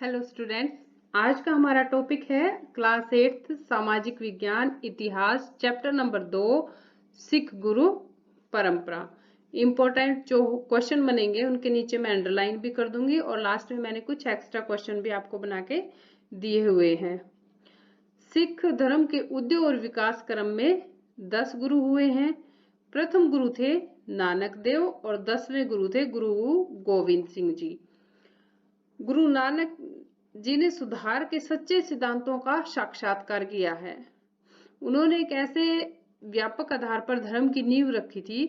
Hello students, आज का हमारा टॉपिक है क्लास 8 सामाजिक विज्ञान इतिहास चैप्टर नंबर 2 सिख गुरु परंपरा। इम्पोर्टेंट जो क्वेश्चन बनेंगे उनके नीचे मैं अंडरलाइन भी कर दूंगी और लास्ट में मैंने कुछ एक्स्ट्रा क्वेश्चन भी आपको बना के दिए हुए हैं। सिख धर्म के उदय और विकास क्रम में 10 गुरु हुए हैं। प्रथम गुरु थे नानक देव और 10वें गुरु थे गुरु गोविंद सिंह जी। गुरु नानक जी ने सुधार के सच्चे सिद्धांतों का साक्षात्कार किया है। उन्होंने एक ऐसे व्यापक आधार पर धर्म की नींव रखी थी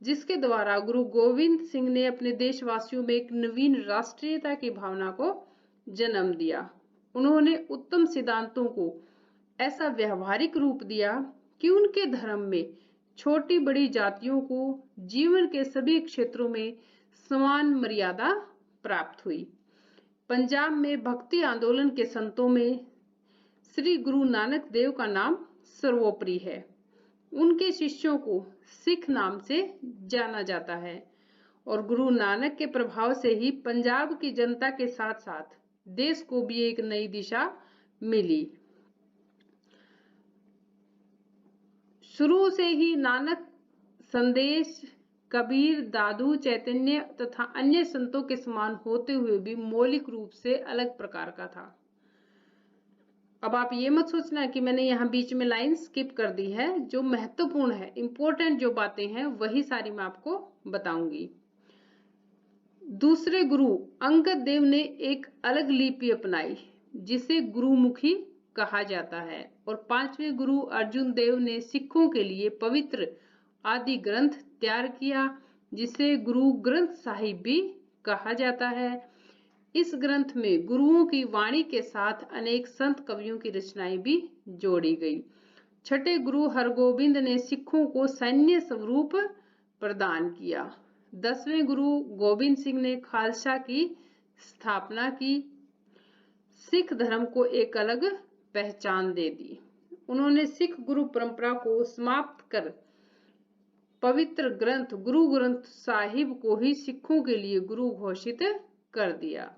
जिसके द्वारा गुरु गोविंद सिंह ने अपने देशवासियों में एक नवीन राष्ट्रीयता की भावना को जन्म दिया। उन्होंने उत्तम सिद्धांतों को ऐसा व्यवहारिक रूप दिया कि उनके धर्म में छोटी बड़ी जातियों को जीवन के सभी क्षेत्रों में समान मर्यादा प्राप्त हुई। पंजाब में भक्ति आंदोलन के संतों में श्री गुरु नानक देव का नाम सर्वोपरि है। उनके शिष्यों को सिख नाम से जाना जाता है और गुरु नानक के प्रभाव से ही पंजाब की जनता के साथ साथ देश को भी एक नई दिशा मिली। शुरू से ही नानक संदेश कबीर, दादू, चैतन्य तथा अन्य संतों के समान होते हुए भी मौलिक रूप से अलग प्रकार का था। अब आप ये मत सोचना कि मैंने यहाँ बीच में लाइन स्किप कर दी है। जो महत्वपूर्ण है, इंपॉर्टेंट जो बातें हैं वही सारी मैं आपको बताऊंगी। दूसरे गुरु अंगद देव ने एक अलग लिपि अपनाई जिसे गुरुमुखी कहा जाता है और 5वें गुरु अर्जुन देव ने सिखों के लिए पवित्र आदि ग्रंथ तैयार किया जिसे गुरु ग्रंथ साहिब भी कहा जाता है। इस ग्रंथ में गुरुओं की वाणी के साथ अनेक संत कवियों की रचनाएं भी जोड़ी गई। छठे गुरु हरगोबिंद ने सिखों को सैन्य स्वरूप प्रदान किया। 10वें गुरु गोविंद सिंह ने खालसा की स्थापना की, सिख धर्म को एक अलग पहचान दे दी। उन्होंने सिख गुरु परंपरा को समाप्त कर पवित्र ग्रंथ गुरु ग्रंथ साहिब को ही सिखों के लिए गुरु घोषित कर दिया।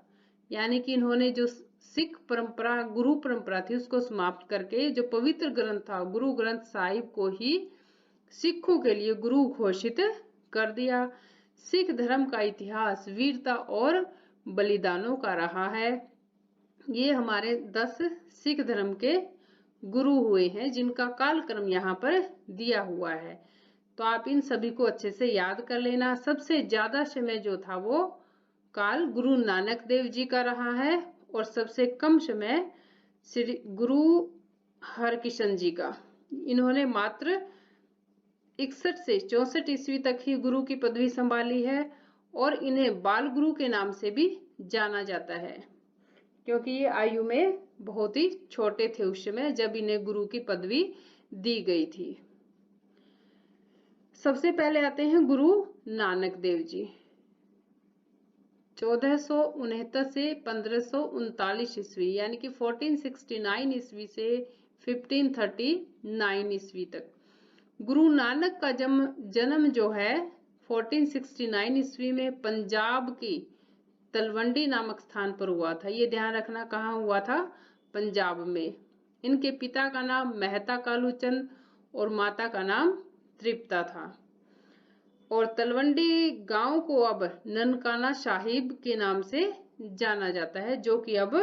यानी कि इन्होंने जो सिख परंपरा गुरु परंपरा थी उसको समाप्त करके जो पवित्र ग्रंथ था गुरु ग्रंथ साहिब को ही सिखों के लिए गुरु घोषित कर दिया। सिख धर्म का इतिहास वीरता और बलिदानों का रहा है। ये हमारे 10 सिख धर्म के गुरु हुए हैं जिनका कालक्रम यहाँ पर दिया हुआ है, तो आप इन सभी को अच्छे से याद कर लेना। सबसे ज्यादा समय जो था वो काल गुरु नानक देव जी का रहा है और सबसे कम समय श्री गुरु हरकिशन जी का। इन्होंने मात्र 61 से 64 ईस्वी तक ही गुरु की पदवी संभाली है और इन्हें बाल गुरु के नाम से भी जाना जाता है क्योंकि ये आयु में बहुत ही छोटे थे उस समय जब इन्हें गुरु की पदवी दी गई थी। सबसे पहले आते हैं गुरु नानक देव जी। 1469 से 1539 ईस्वी यानी कि 1469 ईस्वी से 1539 ईस्वी तक। गुरु नानक का जन्म जो है 1469 ईस्वी में पंजाब की तलवंडी नामक स्थान पर हुआ था। ये ध्यान रखना कहाँ हुआ था, पंजाब में। इनके पिता का नाम मेहता कालूचंद और माता का नाम तृप्ता था और तलवंडी गांव को अब ननकाना साहिब के नाम से जाना जाता है जो कि अब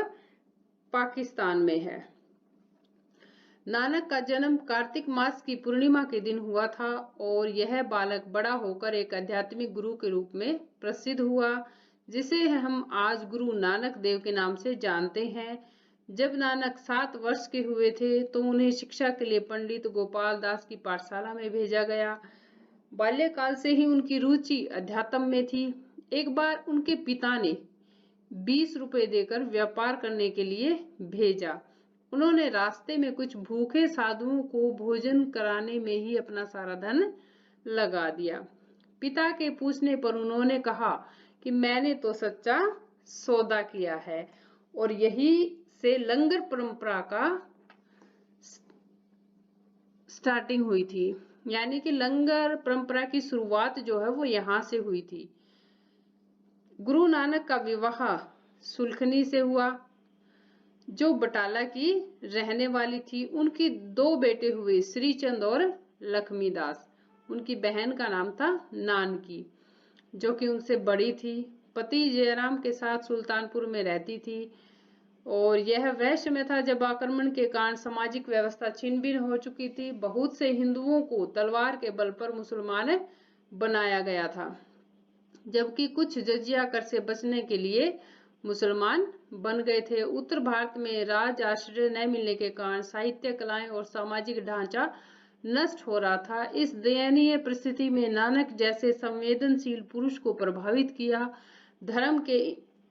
पाकिस्तान में है। नानक का जन्म कार्तिक मास की पूर्णिमा के दिन हुआ था और यह बालक बड़ा होकर एक आध्यात्मिक गुरु के रूप में प्रसिद्ध हुआ जिसे हम आज गुरु नानक देव के नाम से जानते हैं। जब नानक 7 वर्ष के हुए थे तो उन्हें शिक्षा के लिए पंडित गोपाल दास की पाठशाला में भेजा गया। बाल्यकाल से ही उनकी रुचि अध्यात्म में थी। एक बार उनके पिता ने 20 रुपए देकर व्यापार करने के लिए भेजा। उन्होंने रास्ते में कुछ भूखे साधुओं को भोजन कराने में ही अपना सारा धन लगा दिया। पिता के पूछने पर उन्होंने कहा कि मैंने तो सच्चा सौदा किया है और यही से लंगर परंपरा का स्टार्टिंग हुई थी। यानी कि लंगर परंपरा की शुरुआत जो है वो यहाँ से हुई थी। गुरु नानक का विवाह सुलखनी से हुआ। जो बटाला की रहने वाली थी। उनकी 2 बेटे हुए, श्रीचंद और लक्ष्मीदास। उनकी बहन का नाम था नानकी, जो कि उनसे बड़ी थी। पति जयराम के साथ सुल्तानपुर में रहती थी। और यह वह समय था जब आक्रमण के कारण सामाजिक व्यवस्था छिन्न भिन्न हो चुकी थी। बहुत से हिंदुओं को तलवार के बल पर मुसलमान बनाया गया था, जबकि कुछ जजिया कर से बचने के लिए मुसलमान बन गए थे। उत्तर भारत में राज आश्रय न मिलने के कारण साहित्य, कलाएं और सामाजिक ढांचा नष्ट हो रहा था। इस दयनीय परिस्थिति में नानक जैसे संवेदनशील पुरुष को प्रभावित किया। धर्म के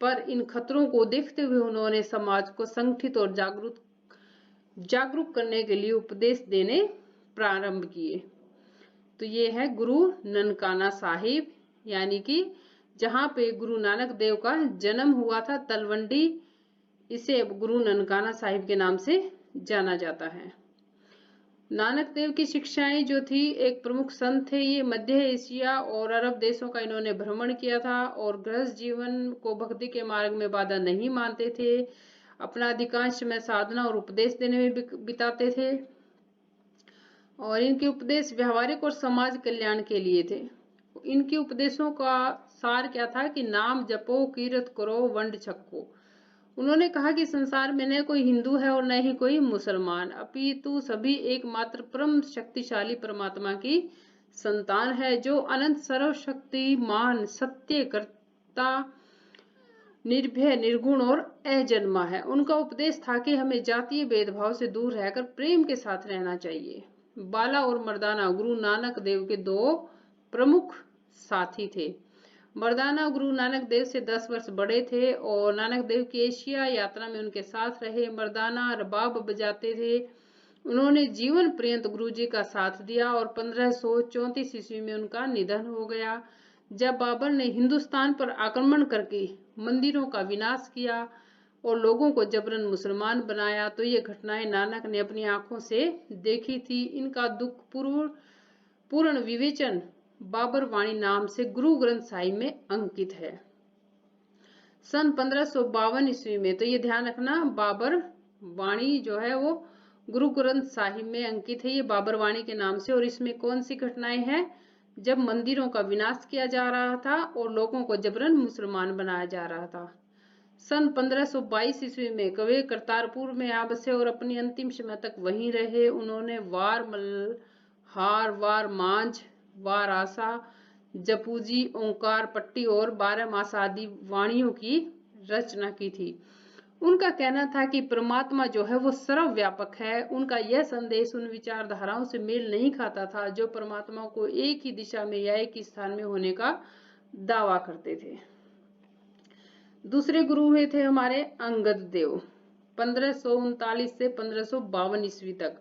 पर इन खतरों को देखते हुए उन्होंने समाज को संगठित और जागरूक करने के लिए उपदेश देने प्रारंभ किए। तो ये है गुरु ननकाना साहिब, यानी कि जहाँ पे गुरु नानक देव का जन्म हुआ था, तलवंडी, इसे अब गुरु ननकाना साहिब के नाम से जाना जाता है। नानक देव की शिक्षाएं जो थी, एक प्रमुख संत थे। ये मध्य एशिया और अरब देशों का इन्होंने भ्रमण किया था और गृहस्थ जीवन को भक्ति के मार्ग में बाधा नहीं मानते थे। अपना अधिकांश समय साधना और उपदेश देने में बिताते थे और इनके उपदेश व्यवहारिक और समाज कल्याण के लिए थे। इनके उपदेशों का सार क्या था कि नाम जपो, कीरत करो, वंड छक्को। उन्होंने कहा कि संसार में न कोई हिंदू है और न ही कोई मुसलमान, अपितु सभी एकमात्र परम शक्तिशाली परमात्मा की संतान है, जो अनंत सर्वशक्तिमान, सत्य कर्ता, निर्भय, निर्गुण और अजन्मा है। उनका उपदेश था कि हमें जातीय भेदभाव से दूर रहकर प्रेम के साथ रहना चाहिए। बाला और मर्दाना गुरु नानक देव के 2 प्रमुख साथी थे। मर्दाना गुरु नानक देव से 10 वर्ष बड़े थे और नानक देव की एशिया यात्रा में उनके साथ रहे। मर्दाना रबाब बजाते थे। उन्होंने जीवन पर्यंत गुरु जी का साथ दिया और 1534 ईस्वी में उनका निधन हो गया। जब बाबर ने हिंदुस्तान पर आक्रमण करके मंदिरों का विनाश किया और लोगों को जबरन मुसलमान बनाया, तो ये घटनाएं नानक ने अपनी आंखों से देखी थी। इनका दुख पूर्ण विवेचन बाबर वाणी नाम से गुरु ग्रंथ साहिब में अंकित है। सन 1552 ईस्वी में, तो ये ध्यान रखना, बाबर वाणी जो है वो गुरु ग्रंथ साहिब में अंकित है, ये बाबर वाणी के नाम से। और इसमें कौन सी घटनाएं हैं? जब मंदिरों का विनाश किया जा रहा था और लोगों को जबरन मुसलमान बनाया जा रहा था। सन 1522 ईस्वी में कवे करतारपुर में आ बसे और अपनी अंतिम समय तक वहीं रहे। उन्होंने वार मल्हार, वार मांझ, वार आशा, जपूजी, ओंकार पट्टी और 12 मास आदि वाणियों की रचना की थी। उनका कहना था कि परमात्मा जो है वो सर्वव्यापक है। उनका यह संदेश उन विचारधाराओं से मेल नहीं खाता था जो परमात्मा को एक ही दिशा में या एक ही स्थान में होने का दावा करते थे। दूसरे गुरु हुए थे हमारे अंगद देव, 1539 से 1552 ईस्वी तक।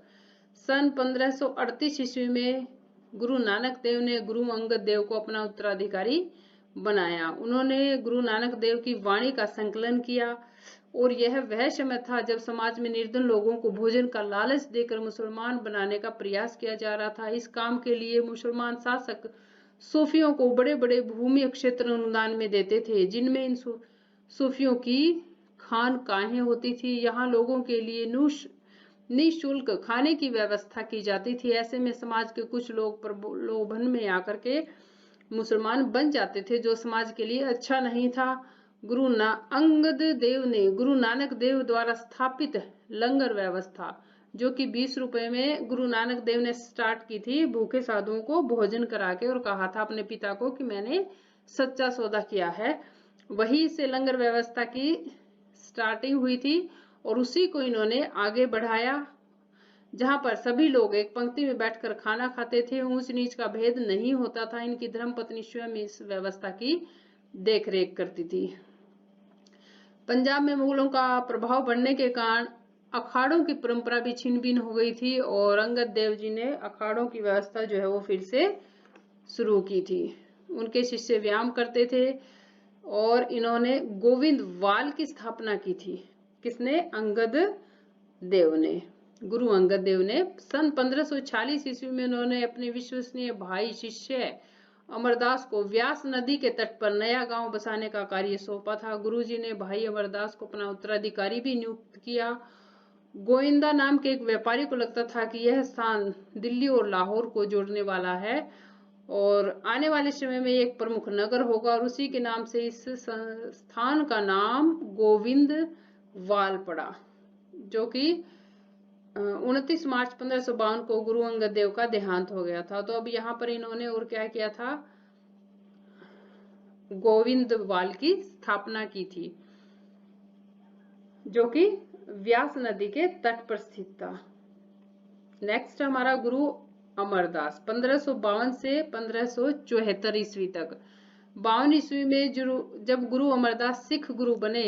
सन 1538 ईस्वी में गुरु नानक देव ने गुरु अंगद देव को अपना उत्तराधिकारी बनाया। उन्होंने गुरु नानक देव की वाणी का संकलन किया और यह वह समय था जब समाज में निर्धन लोगों को भोजन का लालच देकर मुसलमान बनाने का प्रयास किया जा रहा था। इस काम के लिए मुसलमान शासक सूफियों को बड़े बड़े भूमि क्षेत्र अनुदान में देते थे, जिनमें इन सूफियों की खानकाहें होती थी। यहाँ लोगों के लिए निःशुल्क खाने की व्यवस्था की जाती थी। ऐसे में समाज के कुछ लोग प्रलोभन में आकर के मुसलमान बन जाते थे, जो समाज के लिए अच्छा नहीं था। अंगद देव ने गुरु नानक देव द्वारा स्थापित लंगर व्यवस्था, जो कि 20 रुपए में गुरु नानक देव ने स्टार्ट की थी, भूखे साधुओं को भोजन करा के, और कहा था अपने पिता को कि मैंने सच्चा सौदा किया है। वही से लंगर व्यवस्था की स्टार्टिंग हुई थी और उसी को इन्होंने आगे बढ़ाया, जहां पर सभी लोग एक पंक्ति में बैठकर खाना खाते थे। ऊंच नीच का भेद नहीं होता था। इनकी धर्मपत्नी स्वयं इस व्यवस्था की देखरेख करती थी। पंजाब में मुगलों का प्रभाव बढ़ने के कारण अखाड़ों की परंपरा भी छिन्न भिन्न हो गई थी और अंगद देव जी ने अखाड़ों की व्यवस्था जो है वो फिर से शुरू की थी। उनके शिष्य व्यायाम करते थे और इन्होंने गोविंद वाल की स्थापना की थी। किसने? अंगद देव ने, गुरु अंगद देव ने। सन 1546 ईस्वी में उन्होंने अपने विश्वसनीय भाई शिष्य अमरदास को व्यास नदी के तट पर नया गांव बसाने का कार्य सौंपा था। गुरुजी ने भाई अमरदास को अपना उत्तराधिकारी भी नियुक्त किया। गोविंदा नाम के एक व्यापारी को लगता था कि यह स्थान दिल्ली और लाहौर को जोड़ने वाला है और आने वाले समय में एक प्रमुख नगर होगा, और उसी के नाम से इस स्थान का नाम गोविंदवाल पड़ा, जो कि 29 मार्च 1552 को गुरु अंगद देव का देहांत हो गया था। तो अब यहाँ पर इन्होंने और क्या किया था, गोविंदवाल की स्थापना की थी, जो कि व्यास नदी के तट पर स्थित था। नेक्स्ट हमारा गुरु अमरदास 1552 से 1574 ईस्वी तक। 52 ईस्वी में जब गुरु अमरदास सिख गुरु बने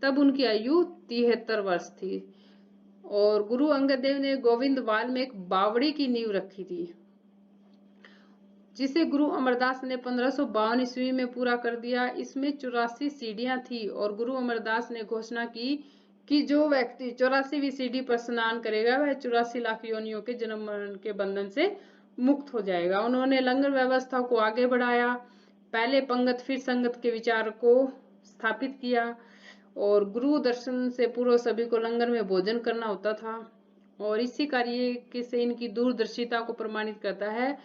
तब उनकी आयु 73 वर्ष थी और गुरु अंगद देव ने गोविंदवाल में एक बावड़ी की नींव रखी थी, जिसे गुरु अमरदास ने 1552 ईस्वी में पूरा कर दिया। इसमें 84 सीढ़ियां थी और गुरु अमरदास ने घोषणा की कि जो व्यक्ति 84वीं सीढ़ी पर स्नान करेगा वह 84 लाख योनियों के जन्म मरण के बंधन से मुक्त हो जाएगा। उन्होंने लंगर व्यवस्था को आगे बढ़ाया, पहले पंगत फिर संगत के विचार को स्थापित किया और गुरु दर्शन से पूर्व सभी को लंगर में भोजन करना होता था, और इसी कार्य से इनकी दूरदर्शिता को प्रमाणित करता है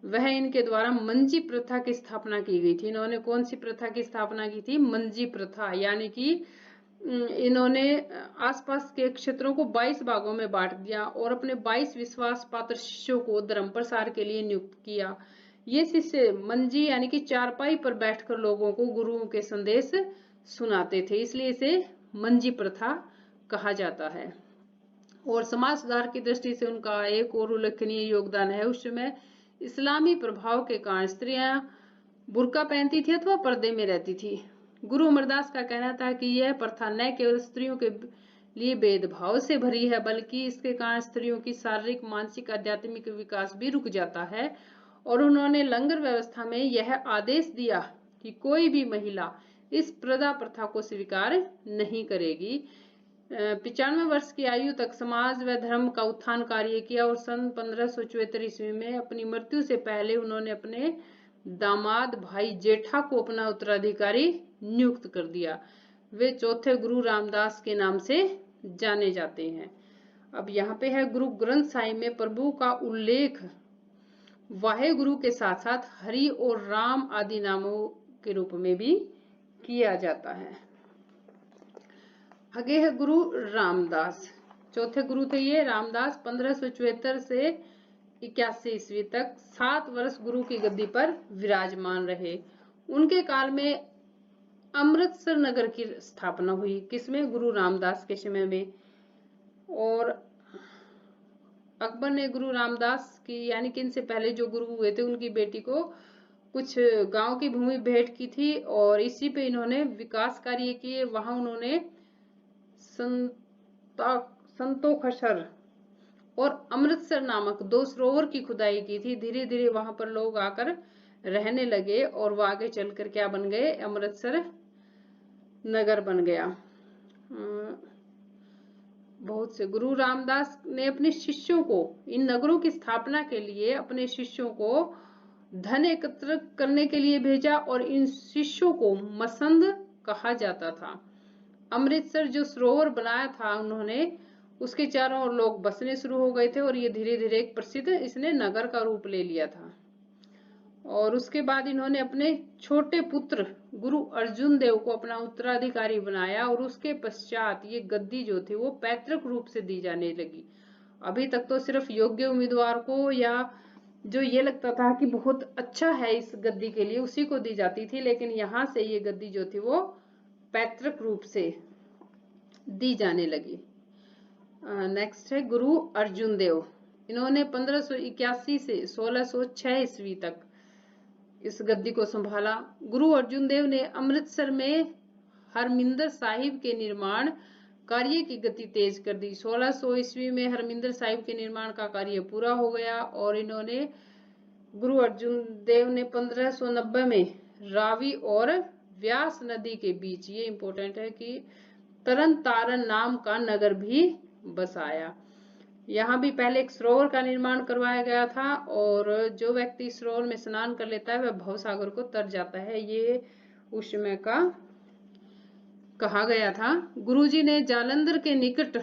वह इनके द्वारा मंजी प्रथा की स्थापना की गई थी। इन्होंने कौन सी प्रथा की स्थापना की थी? मंजी प्रथा, यानी कि इन्होंने आसपास के क्षेत्रों को 22 भागों में बांट दिया और अपने 22 विश्वास पात्र शिष्यों को धर्म प्रसार के लिए नियुक्त किया। ये शिष्य मंजी यानी कि चारपाई पर बैठकर लोगों को गुरुओं के संदेश सुनाते थे, इसलिए इसे मंजी प्रथा कहा जाता है। और समाज सुधार की दृष्टि से उनका एक और उल्लेखनीय योगदान है, उस समय इस्लामी प्रभाव के कारण स्त्रियां बुर्का पहनती थी अथवा पर्दे में रहती थी। गुरु अमरदास का कहना था कि यह प्रथा न केवल स्त्रियों के लिए भेदभाव से भरी है, बल्कि इसके कारण स्त्रियों की शारीरिक, मानसिक, आध्यात्मिक विकास भी रुक जाता है। और उन्होंने लंगर व्यवस्था में यह आदेश दिया कि कोई भी महिला इस प्रथा को स्वीकार नहीं करेगी। 95 वर्ष की आयु तक समाज व धर्म का उत्थान कार्य किया और सन 1574 ईस्वी में अपनी मृत्यु से पहले उन्होंने अपने दामाद भाई जेठा को अपना उत्तराधिकारी नियुक्त कर दिया। वे चौथे गुरु रामदास के नाम से जाने जाते हैं। अब यहाँ पे है गुरु ग्रंथ साहिब में प्रभु का उल्लेख वाहे गुरु के साथ साथ हरि और राम आदि नामों के रूप में भी किया जाता है। आगे है गुरु रामदास, चौथे गुरु थे ये रामदास। 1574 से 81 ईस्वी तक 7 वर्ष गुरु की गद्दी पर विराजमान रहे। उनके काल में अमृतसर नगर की स्थापना हुई, किसमें? गुरु रामदास के समय में। और अकबर ने गुरु रामदास की यानी कि इनसे पहले जो गुरु हुए थे उनकी बेटी को कुछ गांव की भूमि भेंट की थी और इसी पे इन्होंने विकास कार्य किए। वहां उन्होंने संतोखसर और अमृतसर नामक 2 सरोवर की खुदाई की थी। धीरे धीरे वहां पर लोग आकर रहने लगे और वो आगे चलकर क्या बन गए? अमृतसर नगर बन गया। बहुत से गुरु रामदास ने अपने शिष्यों को इन नगरों की स्थापना के लिए अपने शिष्यों को धन एकत्र करने के लिए भेजा और इन शिष्यों को मसंद कहा जाता था। अमृतसर जो सरोवर बनाया था उन्होंने, उसके चारों ओर लोग बसने शुरू हो गए थे और ये धीरे धीरे एक प्रसिद्ध इसने नगर का रूप ले लिया था। और उसके बाद इन्होंने अपने छोटे पुत्र गुरु अर्जुन देव को अपना उत्तराधिकारी बनाया और उसके पश्चात ये गद्दी जो थी वो पैतृक रूप से दी जाने लगी। अभी तक तो सिर्फ योग्य उम्मीदवार को या जो ये लगता था कि बहुत अच्छा है इस गद्दी के लिए उसी को दी जाती थी, लेकिन यहाँ से ये गद्दी जो थी वो पैतृक रूप से दी जाने लगी। नेक्स्ट है गुरु अर्जुन देव। इन्होंने 1581 से 1606 ईस्वी तक इस गद्दी को संभाला। गुरु अर्जुन देव ने अमृतसर में हरमिंदर साहिब के निर्माण कार्य की गति तेज कर दी। 1600 ईस्वी में हरमिंदर साहिब के निर्माण का कार्य पूरा हो गया और इन्होंने गुरु अर्जुन देव ने 1590 में रावी और व्यास नदी के बीच, ये इंपॉर्टेंट है, कि तरन तारण नाम का नगर भी बसाया। यहाँ भी पहले एक सरोवर का निर्माण करवाया गया था और जो व्यक्ति सरोवर में स्नान कर लेता है वह भवसागर को तर जाता है, ये उस समय का कहा गया था। गुरुजी ने जालंधर के निकट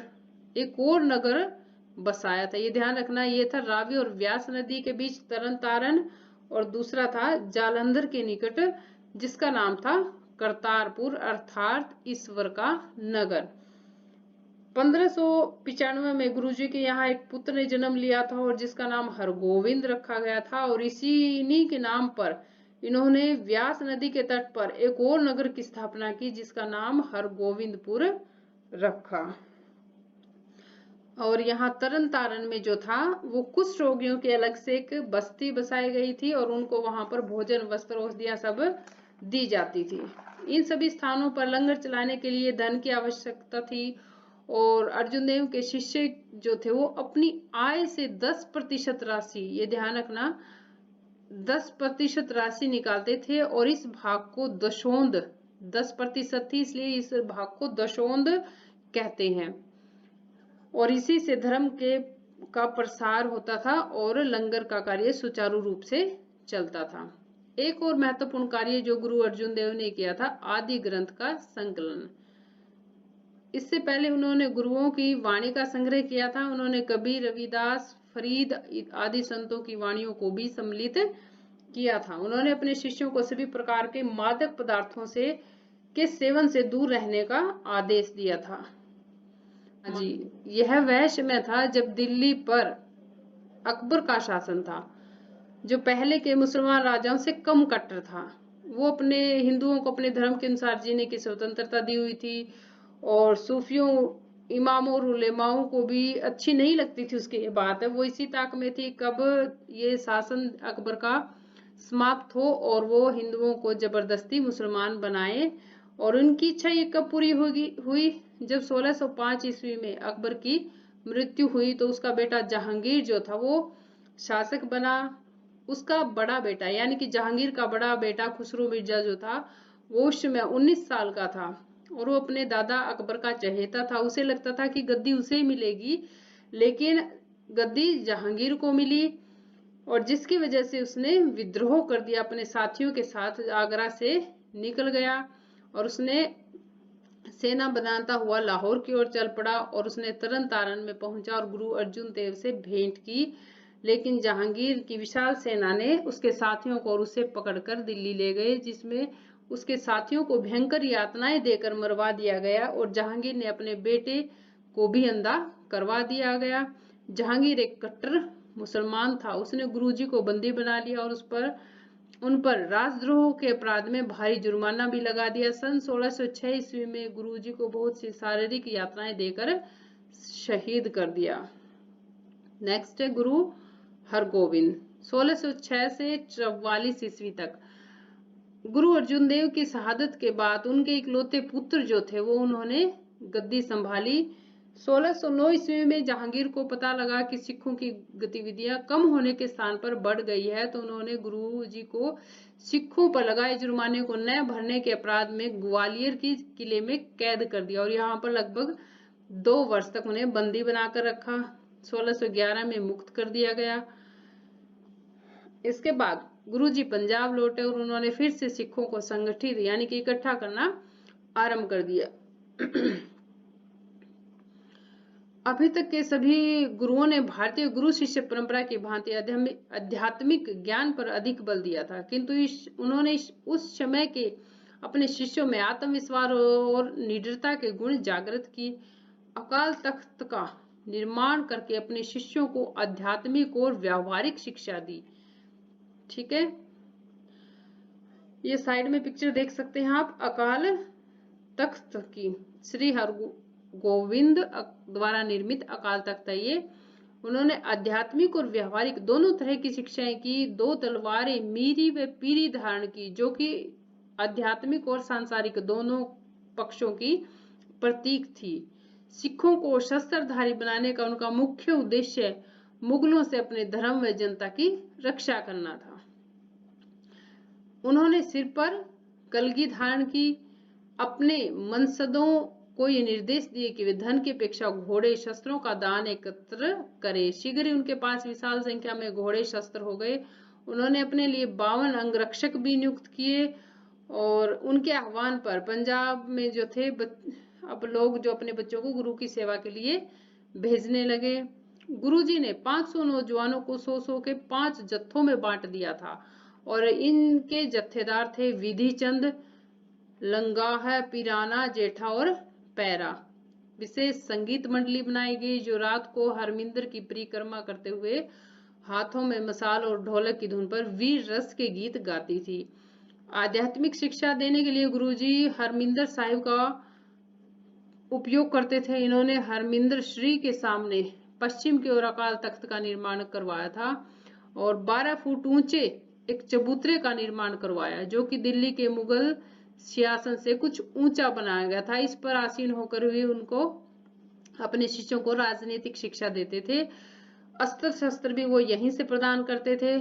एक और नगर बसाया था, ये ध्यान रखना, ये था रावी और व्यास नदी के बीच तरन तारण, और दूसरा था जालंधर के निकट जिसका नाम था करतारपुर अर्थात ईश्वर का नगर। 1595 में गुरुजी के यहाँ एक पुत्र ने जन्म लिया था और जिसका नाम हरगोविंद रखा गया था, और इसी के नाम पर इन्होंने व्यास नदी के तट पर एक और नगर की स्थापना की जिसका नाम हरगोविंदपुर रखा। और यहाँ तरन तारण में जो था वो कुछ रोगियों के अलग से एक बस्ती बसाई गई थी और उनको वहां पर भोजन वस्त्र औषधियां सब दी जाती थी। इन सभी स्थानों पर लंगर चलाने के लिए धन की आवश्यकता थी और अर्जुन देव के शिष्य जो थे वो अपनी आय से 10% राशि, ये ध्यान रखना, 10% राशि निकालते थे और इस भाग को दशोंद, 10% थी इसलिए इस भाग को दशोंद कहते हैं, और इसी से धर्म का प्रसार होता था और लंगर का कार्य सुचारू रूप से चलता था। एक और महत्वपूर्ण कार्य जो गुरु अर्जुन देव ने किया था आदि ग्रंथ का संकलन। इससे पहले उन्होंने गुरुओं की वाणी का संग्रह किया था। उन्होंने कबीर, रविदास, फरीद आदि संतों की वाणियों को भी सम्मिलित किया था। उन्होंने अपने शिष्यों को सभी प्रकार के मादक पदार्थों के सेवन से दूर रहने का आदेश दिया था। जी, यह वह समय था जब दिल्ली पर अकबर का शासन था, जो पहले के मुसलमान राजाओं से कम कट्टर था। वो अपने हिंदुओं को अपने धर्म के अनुसार जीने की स्वतंत्रता दी हुई थी और सूफियों, इमामों और उलेमाओं को भी अच्छी नहीं लगती थी उसकी ये बात है। वो इसी ताक में थी कब ये शासन अकबर का समाप्त हो और वो हिंदुओं को जबरदस्ती मुसलमान बनाए। और उनकी इच्छा ये कब पूरी हुई जब 1605 ईस्वी में अकबर की मृत्यु हुई तो उसका बेटा जहांगीर जो था वो शासक बना। उसका बड़ा बेटा यानी कि जहांगीर का बड़ा बेटा खुसरो मिर्जा जो था वो उस समय 19 साल का था और वो अपने दादा अकबर का चहेता था। उसे लगता था कि गद्दी उसे ही मिलेगी, लेकिन गद्दी जहांगीर को मिली और जिसकी वजह से उसने विद्रोह कर दिया, अपने साथियों के साथ आगरा से निकल गया और उसने सेना बनाता हुआ लाहौर की ओर चल पड़ा और उसने तरन तारण में पहुंचा और गुरु अर्जुन देव से भेंट की। लेकिन जहांगीर की विशाल सेना ने उसके साथियों को और उसे पकड़कर दिल्ली ले गए, जिसमें उसके साथियों को भयंकर यातनाएं देकर मरवा दिया गया और जहांगीर ने अपने बेटे को भी अंधा करवा दिया गया। जहांगीर एक कट्टर मुसलमान था। उसने गुरुजी को बंदी बना लिया और उन पर राजद्रोह के अपराध में भारी जुर्माना भी लगा दिया। सन 1606 ईस्वी में गुरुजी को बहुत सी शारीरिक यातनाएं देकर शहीद कर दिया। नेक्स्ट है गुरु हरगोविंद। 1606 से 44 ईस्वी तक गुरु अर्जुन देव की शहादत के बाद उनके इकलौते पुत्र जो थे वो उन्होंने गद्दी संभाली। 1609 ईस्वी में जहांगीर को पता लगा कि सिखों की गतिविधियां कम होने के स्थान पर बढ़ गई है तो उन्होंने गुरु जी को सिखों पर लगाए जुर्माने को न भरने के अपराध में ग्वालियर की किले में कैद कर दिया और यहाँ पर लगभग 2 वर्ष तक उन्हें बंदी बनाकर रखा। 1611 में मुक्त कर दिया गया। इसके बाद गुरुजी पंजाब लौटे और उन्होंने फिर से सिखों को संगठित यानी कि इकट्ठा करना आरंभ कर दिया। अभी तक के सभी गुरुओं ने भारतीय गुरु शिष्य परंपरा की भांति आध्यात्मिक ज्ञान पर अधिक बल दिया था, किंतु उन्होंने उस समय के अपने शिष्यों में आत्मविश्वास और निडरता के गुण जागृत की। अकाल तख्त का निर्माण करके अपने शिष्यों को आध्यात्मिक और व्यावहारिक शिक्षा दी। ठीक है, ये साइड में पिक्चर देख सकते हैं आप अकाल तख्त की। श्री हरगोविंद द्वारा निर्मित अकाल तख्त है ये। उन्होंने आध्यात्मिक और व्यवहारिक दोनों तरह की शिक्षाएं की। 2 तलवारें मीरी व पीरी धारण की जो कि आध्यात्मिक और सांसारिक दोनों पक्षों की प्रतीक थी। सिखों को शस्त्रधारी बनाने का उनका मुख्य उद्देश्य मुगलों से अपने धर्म व जनता की रक्षा करना था। उन्होंने सिर पर कलगी धारण की। अपने मनसदों को ये निर्देश दिए कि वे धन की अपेक्षा घोड़े शस्त्रों का दान एकत्र करें। शीघ्र ही उनके पास विशाल संख्या में घोड़े शस्त्र हो गए। उन्होंने अपने लिए 52 अंगरक्षक भी नियुक्त किए और उनके आह्वान पर पंजाब में जो थे अब लोग जो अपने बच्चों को गुरु की सेवा के लिए भेजने लगे। गुरुजी ने 500 नौजवानों को 100-100 के 5 जत्थों में बांट दिया था और इनके जत्थेदार थे विधि चंद, लंगाह, पिराना, जेठा और पैरा। विशेष संगीत मंडली बनाई गई जो रात को हरमिंदर की परिक्रमा करते हुए हाथों में मसाल और ढोलक की धुन पर वीर रस के गीत गाती थी। आध्यात्मिक शिक्षा देने के लिए गुरुजी हरमिंदर साहिब का उपयोग करते थे। इन्होंने हरमिंदर श्री के सामने पश्चिम की ओर अकाल तख्त का निर्माण करवाया था और 12 फुट ऊंचे एक चबूतरे का निर्माण करवाया जो कि दिल्ली के मुगल सिंहासन से कुछ ऊंचा बनाया गया था। इस पर आसीन होकर भी उनको अपने शिष्यों को राजनीतिक शिक्षा देते थे। अस्त्र शस्त्र भी वो यहीं से प्रदान करते थे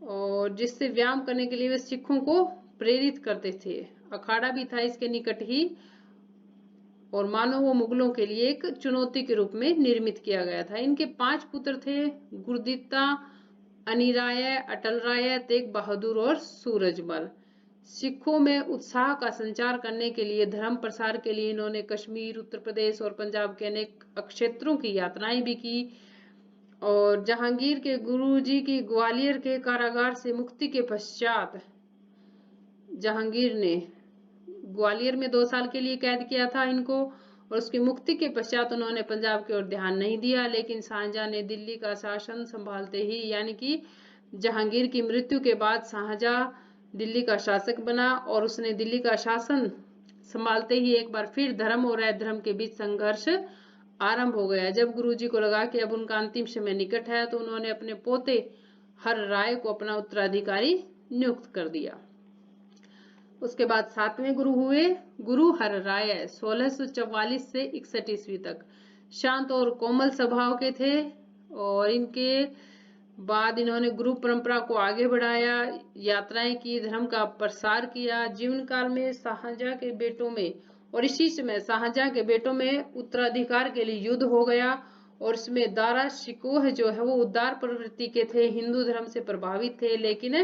और जिससे व्यायाम करने के लिए वे सिखों को प्रेरित करते थे। अखाड़ा भी था इसके निकट ही और मानो वो मुगलों के लिए एक चुनौती के रूप में निर्मित किया गया था। इनके 5 पुत्र थे, गुरदित्ता, अनिराय, अटल राय, तेग बहादुर और सूरजमल। सिखों में उत्साह का संचार करने के लिए, धर्म प्रसार के लिए इन्होंने कश्मीर, उत्तर प्रदेश और पंजाब के अनेक क्षेत्रों की यात्राएं भी की और जहांगीर के गुरुजी की ग्वालियर के कारागार से मुक्ति के पश्चात जहांगीर ने ग्वालियर में 2 साल के लिए कैद किया था इनको और उसकी मुक्ति के पश्चात उन्होंने पंजाब की ओर ध्यान नहीं दिया। लेकिन शाहजहां ने दिल्ली का शासन संभालते ही, यानी कि जहांगीर की मृत्यु के बाद शाहजहां दिल्ली का शासक बना और उसने दिल्ली का शासन संभालते ही एक बार फिर धर्म और अधर्म के बीच संघर्ष आरंभ हो गया। जब गुरुजी को लगा कि अब उनका अंतिम समय निकट है तो उन्होंने अपने पोते हर राय को अपना उत्तराधिकारी नियुक्त कर दिया। उसके बाद 7वें गुरु हुए गुरु हर राय। 1644 से 61 ईस्वी तक शांत और कोमल स्वभाव के थे और इनके बाद इन्होंने गुरु परंपरा को आगे बढ़ाया, यात्राएं की, धर्म का प्रसार किया। जीवन काल में शाहजहां के बेटों में और इसी समय शाहजहां के बेटों में उत्तराधिकार के लिए युद्ध हो गया और इसमें दारा शिकोह जो है वो उदार प्रवृत्ति के थे, हिंदू धर्म से प्रभावित थे। लेकिन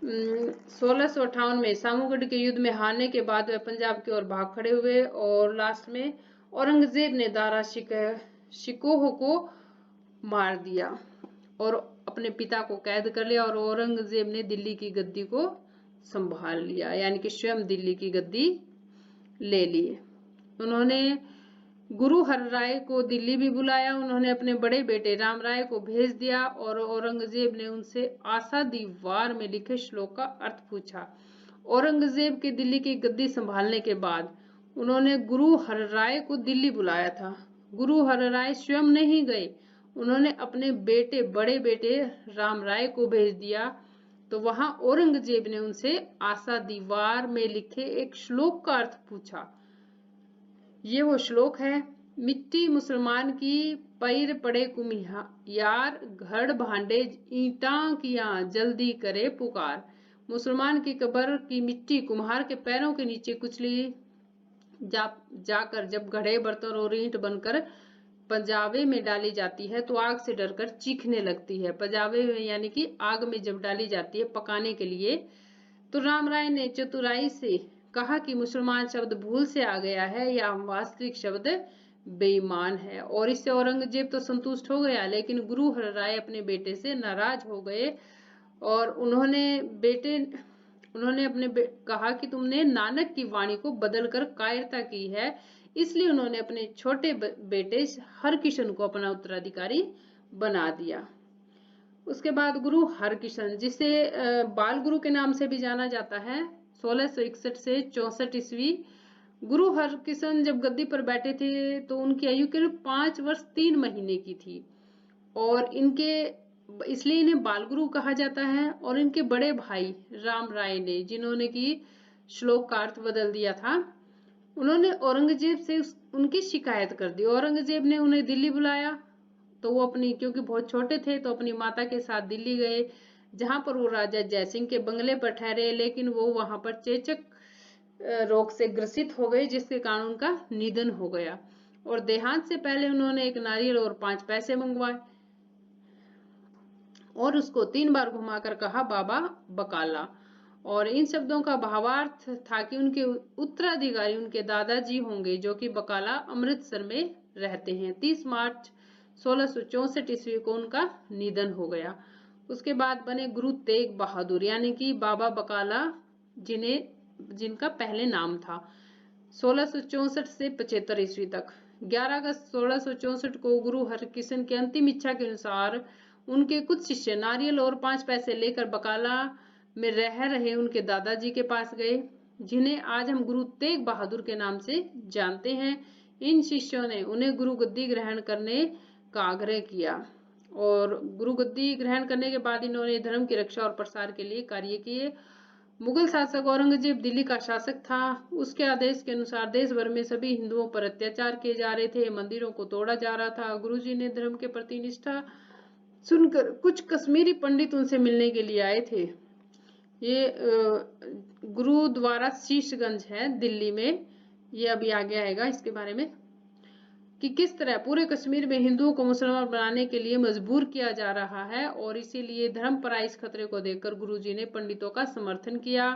1658 में सामूगढ़ के युद्ध में हारने के बाद वे पंजाब की ओर भाग खड़े हुए और लास्ट में औरंगजेब ने दारा शिकोह को मार दिया और अपने पिता को कैद कर लिया और औरंगजेब ने दिल्ली की गद्दी को संभाल लिया, यानी कि स्वयं दिल्ली की गद्दी ले ली। उन्होंने गुरु हर राय को दिल्ली भी बुलाया। उन्होंने अपने बड़े बेटे राम राय को भेज दिया और औरंगजेब ने उनसे आशा दीवार में लिखे श्लोक का अर्थ पूछा। औरंगजेब के दिल्ली की गद्दी संभालने के बाद उन्होंने गुरु हर राय को दिल्ली बुलाया था। गुरु हर राय स्वयं नहीं गए, उन्होंने अपने बड़े बेटे राम राय को भेज दिया। तो वहां औरंगजेब ने उनसे आशा दीवार में लिखे एक श्लोक का अर्थ पूछा। ये वो श्लोक है, मिट्टी मुसलमान की पैर पड़े कुम्हियार, घर भांडे ईंटा किया जल्दी करे पुकार। मुसलमान की कब्र की मिट्टी कुम्हार के पैरों के नीचे कुचली जाकर जब घड़े, बर्तन और ईंट बनकर पंजाबे में डाली जाती है तो आग से डरकर चीखने लगती है। पंजाबे में यानी कि आग में जब डाली जाती है पकाने के लिए, तो राम राय ने चतुराई से कहा कि मुसलमान शब्द भूल से आ गया है या वास्तविक शब्द बेईमान है, और इससे औरंगजेब तो संतुष्ट हो गया। लेकिन गुरु हर राय अपने बेटे से नाराज हो गए और उन्होंने कहा कि तुमने नानक की वाणी को बदलकर कायरता की है, इसलिए उन्होंने अपने छोटे बेटे हरकिशन को अपना उत्तराधिकारी बना दिया। उसके बाद गुरु हरकिशन, जिसे बाल गुरु के नाम से भी जाना जाता है, 1661 से 64 ईस्वी। गुरु हरकिशन जब गद्दी पर बैठे थे तो उनकी आयु केवल 5 वर्ष 3 महीने की थी और इसलिए इन्हें बाल गुरु कहा जाता है। और इनके बड़े भाई राम राय ने, जिन्होंने की श्लोक का अर्थ बदल दिया था, उन्होंने औरंगजेब से उनकी शिकायत कर दी। औरंगजेब ने उन्हें दिल्ली बुलाया तो वो क्योंकि बहुत छोटे थे तो अपनी माता के साथ दिल्ली गए, जहां पर वो राजा जयसिंह के बंगले पर ठहरे। लेकिन वो वहां पर चेचक रोग से ग्रसित हो गए, जिसके कारण उनका निधन हो गया। और देहांत से पहले उन्होंने एक नारियल और 5 पैसे मंगवाए और उसको 3 बार घुमाकर कहा, बाबा बकाला। और इन शब्दों का भावार्थ था कि उनके उत्तराधिकारी उनके दादाजी होंगे, जो कि बकाला अमृतसर में रहते हैं। 30 मार्च 1664 ईस्वी को उनका निधन हो गया। उसके बाद बने गुरु तेग बहादुर, यानी कि बाबा बकाला, जिनका पहले नाम था। 1664 से 75 ईस्वी तक। 11 अगस्त 1664 को गुरु हरकृष्ण की अंतिम इच्छा के अनुसार उनके कुछ शिष्य नारियल और 5 पैसे लेकर बकाला में रह रहे उनके दादाजी के पास गए, जिन्हें आज हम गुरु तेग बहादुर के नाम से जानते हैं। इन शिष्यों ने उन्हें गुरु गद्दी ग्रहण करने का आग्रह किया और गुरु गद्दी ग्रहण करने के बाद इन्होंने धर्म की रक्षा और प्रसार के लिए कार्य किए। मुगल शासक औरंगजेब दिल्ली का शासक था। उसके आदेश के अनुसार देश भर में सभी हिंदुओं पर अत्याचार किए जा रहे थे, मंदिरों को तोड़ा जा रहा था। गुरुजी ने धर्म के प्रति निष्ठा सुनकर कुछ कश्मीरी पंडित उनसे मिलने के लिए आए थे। ये गुरुद्वारा शीशगंज है दिल्ली में, ये अभी आगे आएगा इसके बारे में, कि किस तरह पूरे कश्मीर में हिंदुओं को मुसलमान बनाने के लिए मजबूर किया जा रहा है, और इसीलिए धर्मपरा इस खतरे को देखकर गुरुजी ने पंडितों का समर्थन किया।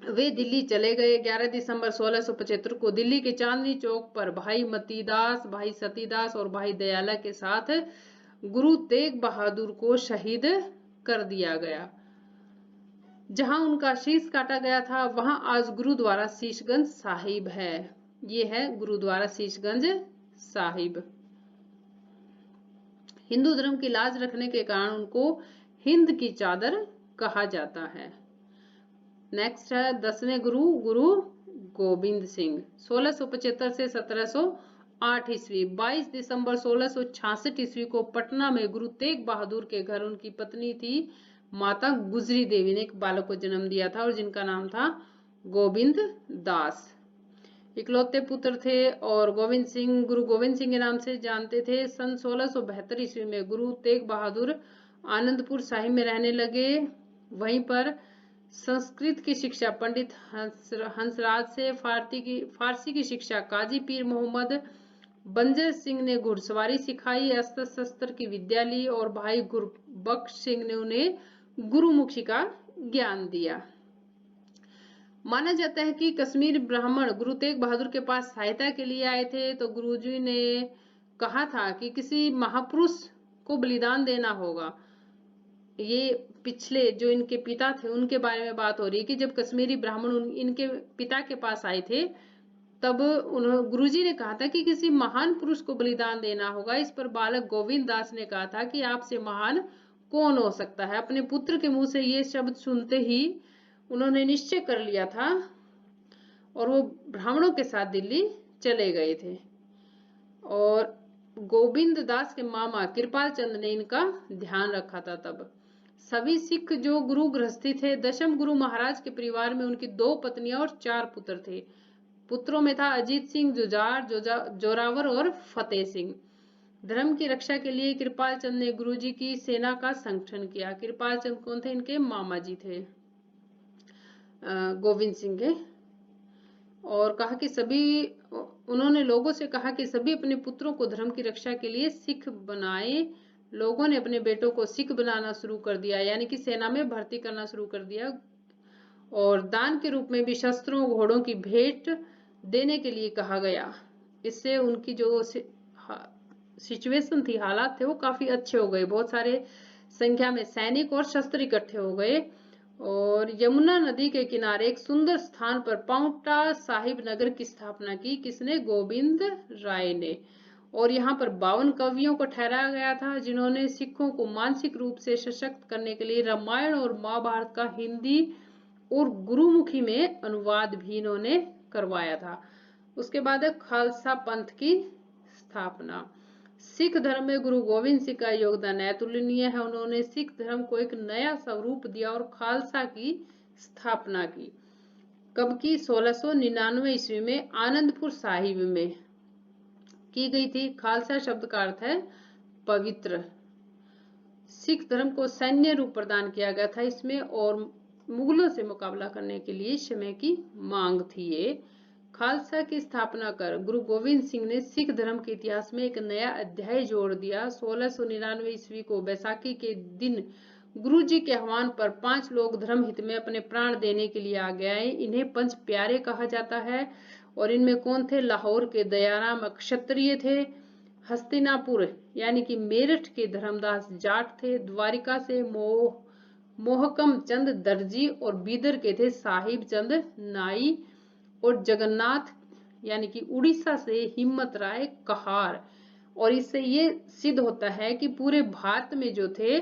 वे दिल्ली चले गए। 11 दिसंबर 1675 को दिल्ली के चांदनी चौक पर भाई मतीदास, भाई सतीदास और भाई दयाला के साथ गुरु तेग बहादुर को शहीद कर दिया गया। जहां उनका शीश काटा गया था वहां आज गुरुद्वारा शीशगंज साहिब है। ये है गुरुद्वारा शीशगंज साहिब। हिंदू धर्म की लाज रखने के कारण उनको हिंद की चादर कहा जाता है। नेक्स्ट है 10वें गुरु, गुरु गोविंद सिंह, 1675 से 1708 ईस्वी। 22 दिसंबर 1666 ईस्वी को पटना में गुरु तेग बहादुर के घर उनकी पत्नी थी माता गुजरी देवी ने एक बालक को जन्म दिया था, और जिनका नाम था गोविंद दास। इकलौते पुत्र थे और गोविंद सिंह गुरु गोविंद सिंह के नाम से जानते थे। सन 1672 ईस्वी में गुरु तेग बहादुर आनंदपुर साहिब में रहने लगे। वहीं पर संस्कृत की शिक्षा पंडित हंसराज से, फारसी की शिक्षा काजी पीर मोहम्मद बंजर सिंह ने घुड़सवारी सिखाई, अस्त्र शस्त्र की विद्या ली, और भाई गुरबख्श सिंह ने उन्हें गुरुमुखी का ज्ञान दिया। माना जाता है कि कश्मीर ब्राह्मण गुरु तेग बहादुर के पास सहायता के लिए आए थे, तो गुरुजी ने कहा था कि किसी महापुरुष को बलिदान देना होगा। ये पिछले जो इनके पिता थे उनके बारे में बात हो रही है कि जब कश्मीरी ब्राह्मण इनके पिता के पास आए थे, तब गुरुजी ने कहा था कि किसी महान पुरुष को बलिदान देना होगा। इस पर बालक गोविंद दास ने कहा था कि आपसे महान कौन हो सकता है। अपने पुत्र के मुंह से ये शब्द सुनते ही उन्होंने निश्चय कर लिया था और वो ब्राह्मणों के साथ दिल्ली चले गए थे। और गोविंद दास के मामा कृपाल चंद ने इनका ध्यान रखा था। तब सभी सिख जो गुरु गृहस्थी थे, 10वें गुरु महाराज के परिवार में उनकी 2 पत्नियां और 4 पुत्र थे। पुत्रों में था अजीत सिंह जुजार, जोरावर और फतेह सिंह। धर्म की रक्षा के लिए कृपाल चंद ने गुरुजी की सेना का संगठन किया। कृपाल चंद कौन थे? इनके मामा जी थे गोविंद सिंह के। और कहा कि उन्होंने लोगों से कहा कि सभी अपने पुत्रों को धर्म की रक्षा के लिए सिख बनाए। लोगों ने अपने बेटों को सिख बनाना शुरू कर दिया, यानी कि सेना में भर्ती करना शुरू कर दिया, और दान के रूप में भी शस्त्रों घोड़ों की भेंट देने के लिए कहा गया। इससे उनकी जो सिचुएशन थी, हालात थे, वो काफी अच्छे हो गए। बहुत सारे संख्या में सैनिक और शस्त्र इकट्ठे हो गए। और यमुना नदी के किनारे एक सुंदर स्थान पर पाउंटा साहिब नगर की स्थापना की। किसने? गोविंद राय ने। और यहाँ पर 52 कवियों को ठहराया गया था, जिन्होंने सिखों को मानसिक रूप से सशक्त करने के लिए रामायण और महाभारत का हिंदी और गुरुमुखी में अनुवाद भी इन्होंने करवाया था। उसके बाद खालसा पंथ की स्थापना। सिख धर्म में गुरु गोविंद सिंह का योगदान अतुलनीय है। उन्होंने सिख धर्म को एक नया स्वरूप दिया और खालसा की स्थापना की। कब की? 1699 ईस्वी में आनंदपुर साहिब में की गई थी। खालसा शब्द का अर्थ है पवित्र। सिख धर्म को सैन्य रूप प्रदान किया गया था इसमें, और मुगलों से मुकाबला करने के लिए समय की मांग थी। ये खालसा की स्थापना कर गुरु गोविंद सिंह ने सिख धर्म के इतिहास में एक नया अध्याय जोड़ दिया। 1699 ईस्वी को बैसाखी के दिन गुरु जी के आह्वान पर 5 लोग धर्म हित में अपने प्राण देने के लिए आगे आए। इन्हें पंच प्यारे कहा जाता है। और इनमें कौन थे? लाहौर के दयाराम क्षत्रिय थे, हस्तिनापुर यानी कि मेरठ के धर्मदास जाट थे, द्वारिका से मोहकम चंद दर्जी और बीदर के थे साहिब चंद नाई, और जगन्नाथ यानी कि उड़ीसा से हिम्मत राय कहार। और इससे ये सिद्ध होता है कि पूरे भारत में जो थे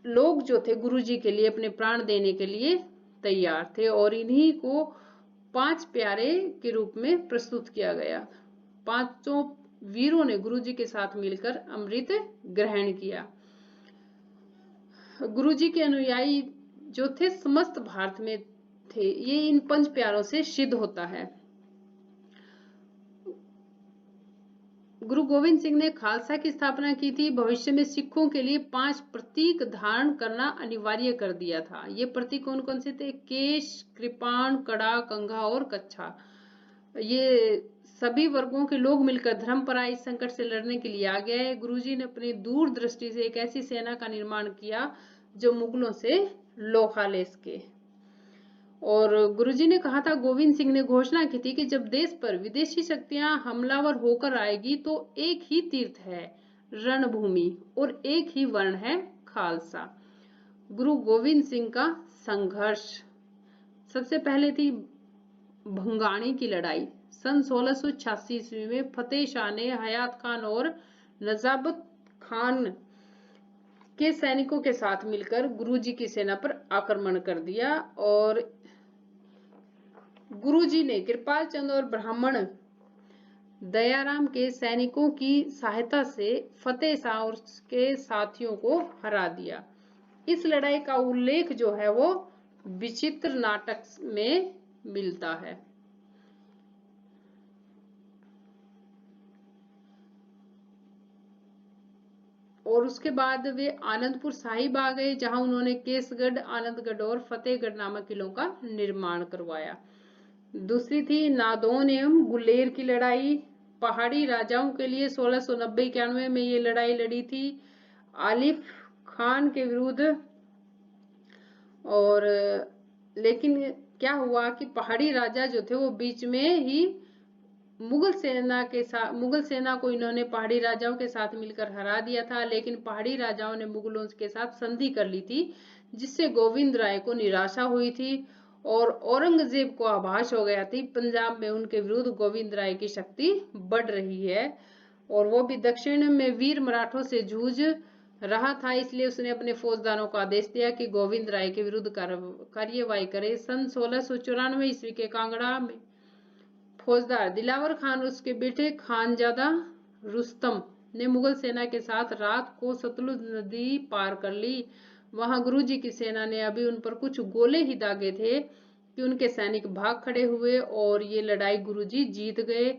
लोग जो थे गुरु जी के लिए अपने प्राण देने के लिए तैयार थे, और इन्हीं को 5 प्यारे के रूप में प्रस्तुत किया गया। 5 वीरों ने गुरु जी के साथ मिलकर अमृत ग्रहण किया। गुरु जी के अनुयायी जो थे समस्त भारत में थे। ये इन पंच प्यारों से सिद्ध होता है। गुरु गोविंद सिंह ने खालसा की स्थापना की थी। भविष्य में सिखों के लिए 5 प्रतीक धारण करना अनिवार्य कर दिया था। ये प्रतीक कौन कौन से थे? केश, कृपाण, कड़ा, कंघा और कच्छा। ये सभी वर्गों के लोग मिलकर धर्म पर आए इस संकट से लड़ने के लिए आगे आए। गुरुजी ने अपनी दूरदृष्टि से एक ऐसी सेना का निर्माण किया जो मुगलों से लोहा ले सके। और गुरुजी ने कहा था, गोविंद सिंह ने घोषणा की थी कि जब देश पर विदेशी शक्तियां हमलावर होकर आएगी तो एक ही तीर्थ है रणभूमि और एक ही वर्ण है खालसा। गुरु गोविंद सिंह का संघर्ष सबसे पहले थी भंगाणी की लड़ाई। सन 1686 ईस्वी में फतेह शाह ने हयात खान और नजाबत खान के सैनिकों के साथ मिलकर गुरुजी की सेना पर आक्रमण कर दिया। और गुरुजी ने कृपाल चंद और ब्राह्मण दयाराम के सैनिकों की सहायता से फतेह शाह और उसके साथियों को हरा दिया। इस लड़ाई का उल्लेख जो है वो विचित्र नाटक में मिलता है। और उसके बाद वे आनंदपुर साहिब आ गए, जहां उन्होंने केसगढ़, आनंदगढ़ और फतेहगढ़ नामक किलों का निर्माण करवाया। दूसरी थी नादौन एवं गुलेर की लड़ाई। पहाड़ी राजाओं के लिए 1690-91 में ये लड़ाई लड़ी थी आलिफ खान के विरुद्ध। और लेकिन क्या हुआ कि पहाड़ी राजा जो थे वो बीच में ही मुगल सेना को इन्होंने पहाड़ी राजाओं के साथ मिलकर हरा दिया था। लेकिन पहाड़ी राजाओं ने मुगलों के साथ संधि कर ली थी, जिससे गोविंद राय को निराशा हुई थी और औरंगजेब को आभास हो गया थी पंजाब में उनके विरुद्ध गोविंद राय की शक्ति बढ़ रही है और वो भी दक्षिण में वीर मराठों से जूझ रहा था। इसलिए उसने अपने फौजदारों को आदेश दिया कि गोविंद राय के विरुद्ध कार्यवाही करे। सन 1694 ईस्वी के कांगड़ा में फौजदार दिलावर खान और उसके बेटे खानजादा रुस्तम ने मुगल सेना के साथ रात को सतलुज नदी पार कर ली। वहां गुरुजी की सेना ने अभी उन पर कुछ गोले ही दागे थे कि उनके सैनिक भाग खड़े हुए और ये लड़ाई गुरुजी जीत गए।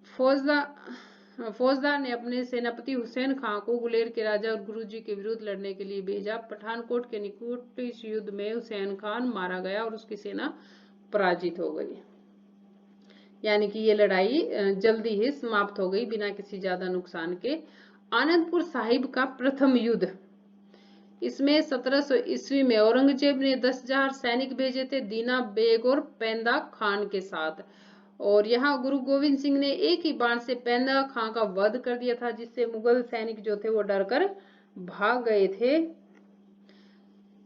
फौजदार ने अपने सेनापति हुसैन खां को गुलेर के राजा और गुरुजी के विरुद्ध लड़ने के लिए भेजा। पठानकोट के निकट इस युद्ध में हुसैन खान मारा गया और उसकी सेना पराजित हो गई। यानी कि ये लड़ाई जल्दी ही समाप्त हो गई बिना किसी ज्यादा नुकसान के। आनंदपुर साहिब का प्रथम युद्ध, इसमें 1700 ईस्वी में औरंगजेब ने 10,000 सैनिक भेजे थे दीना बेग और पेंदा खान के साथ। और यहाँ गुरु गोविंद सिंह ने एक ही बाण से पेंदा खान का वध कर दिया था, जिससे मुगल सैनिक जो थे वो डरकर भाग गए थे,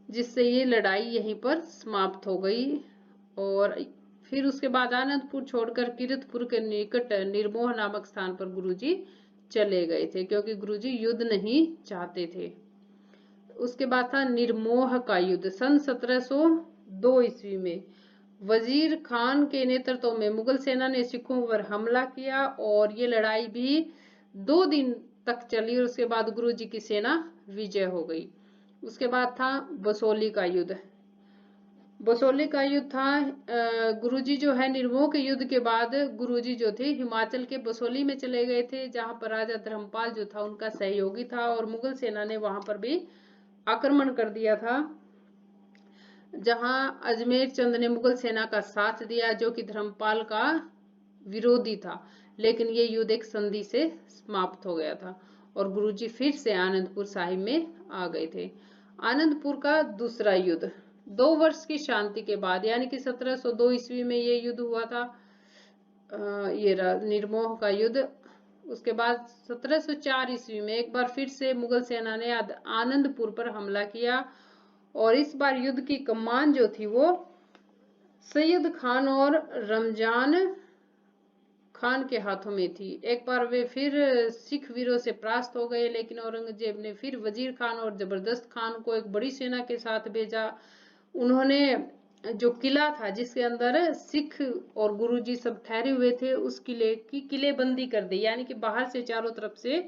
जिससे ये लड़ाई यहीं पर समाप्त हो गई। और फिर उसके बाद आनंदपुर छोड़कर कीरतपुर के निकट निर्मोह नामक स्थान पर गुरुजी चले गए थे, क्योंकि गुरुजी युद्ध नहीं चाहते थे। उसके बाद था निर्मोह का युद्ध। सन 1702 ईस्वी में वजीर खान के नेतृत्व में मुगल सेना ने सिखों पर हमला किया और ये लड़ाई भी 2 दिन तक चली और उसके बाद गुरुजी की सेना विजय हो गई। उसके बाद था बसोली का युद्ध। बसोली का युद्ध था, गुरुजी जो है निर्मोह के युद्ध के बाद गुरुजी जो थे हिमाचल के बसोली में चले गए थे, जहां पर राजा धर्मपाल जो था उनका सहयोगी था और मुगल सेना ने वहां पर भी आक्रमण कर दिया था। जहां अजमेर चंद ने मुगल सेना का साथ दिया जो कि धर्मपाल का विरोधी था, लेकिन ये युद्ध एक संधि से समाप्त हो गया था और गुरुजी फिर से आनंदपुर साहिब में आ गए थे। आनंदपुर का दूसरा युद्ध 2 वर्ष की शांति के बाद, यानी कि 1702 ईस्वी में ये युद्ध हुआ था, ये निर्मोह का युद्ध। उसके बाद 1704 ईस्वी में एक बार फिर से मुगल सेना ने आनंदपुर पर हमला किया और इस बार युद्ध की कमान जो थी वो सैयद खान और रमजान खान के हाथों में थी। एक बार वे फिर सिख वीरों से परास्त हो गए, लेकिन औरंगजेब ने फिर वजीर खान और जबरदस्त खान को एक बड़ी सेना के साथ भेजा। उन्होंने जो किला था जिसके अंदर सिख और गुरुजी सब ठहरे हुए थे, उस किले की किलेबंदी कर दी, यानी कि बाहर से चारों तरफ से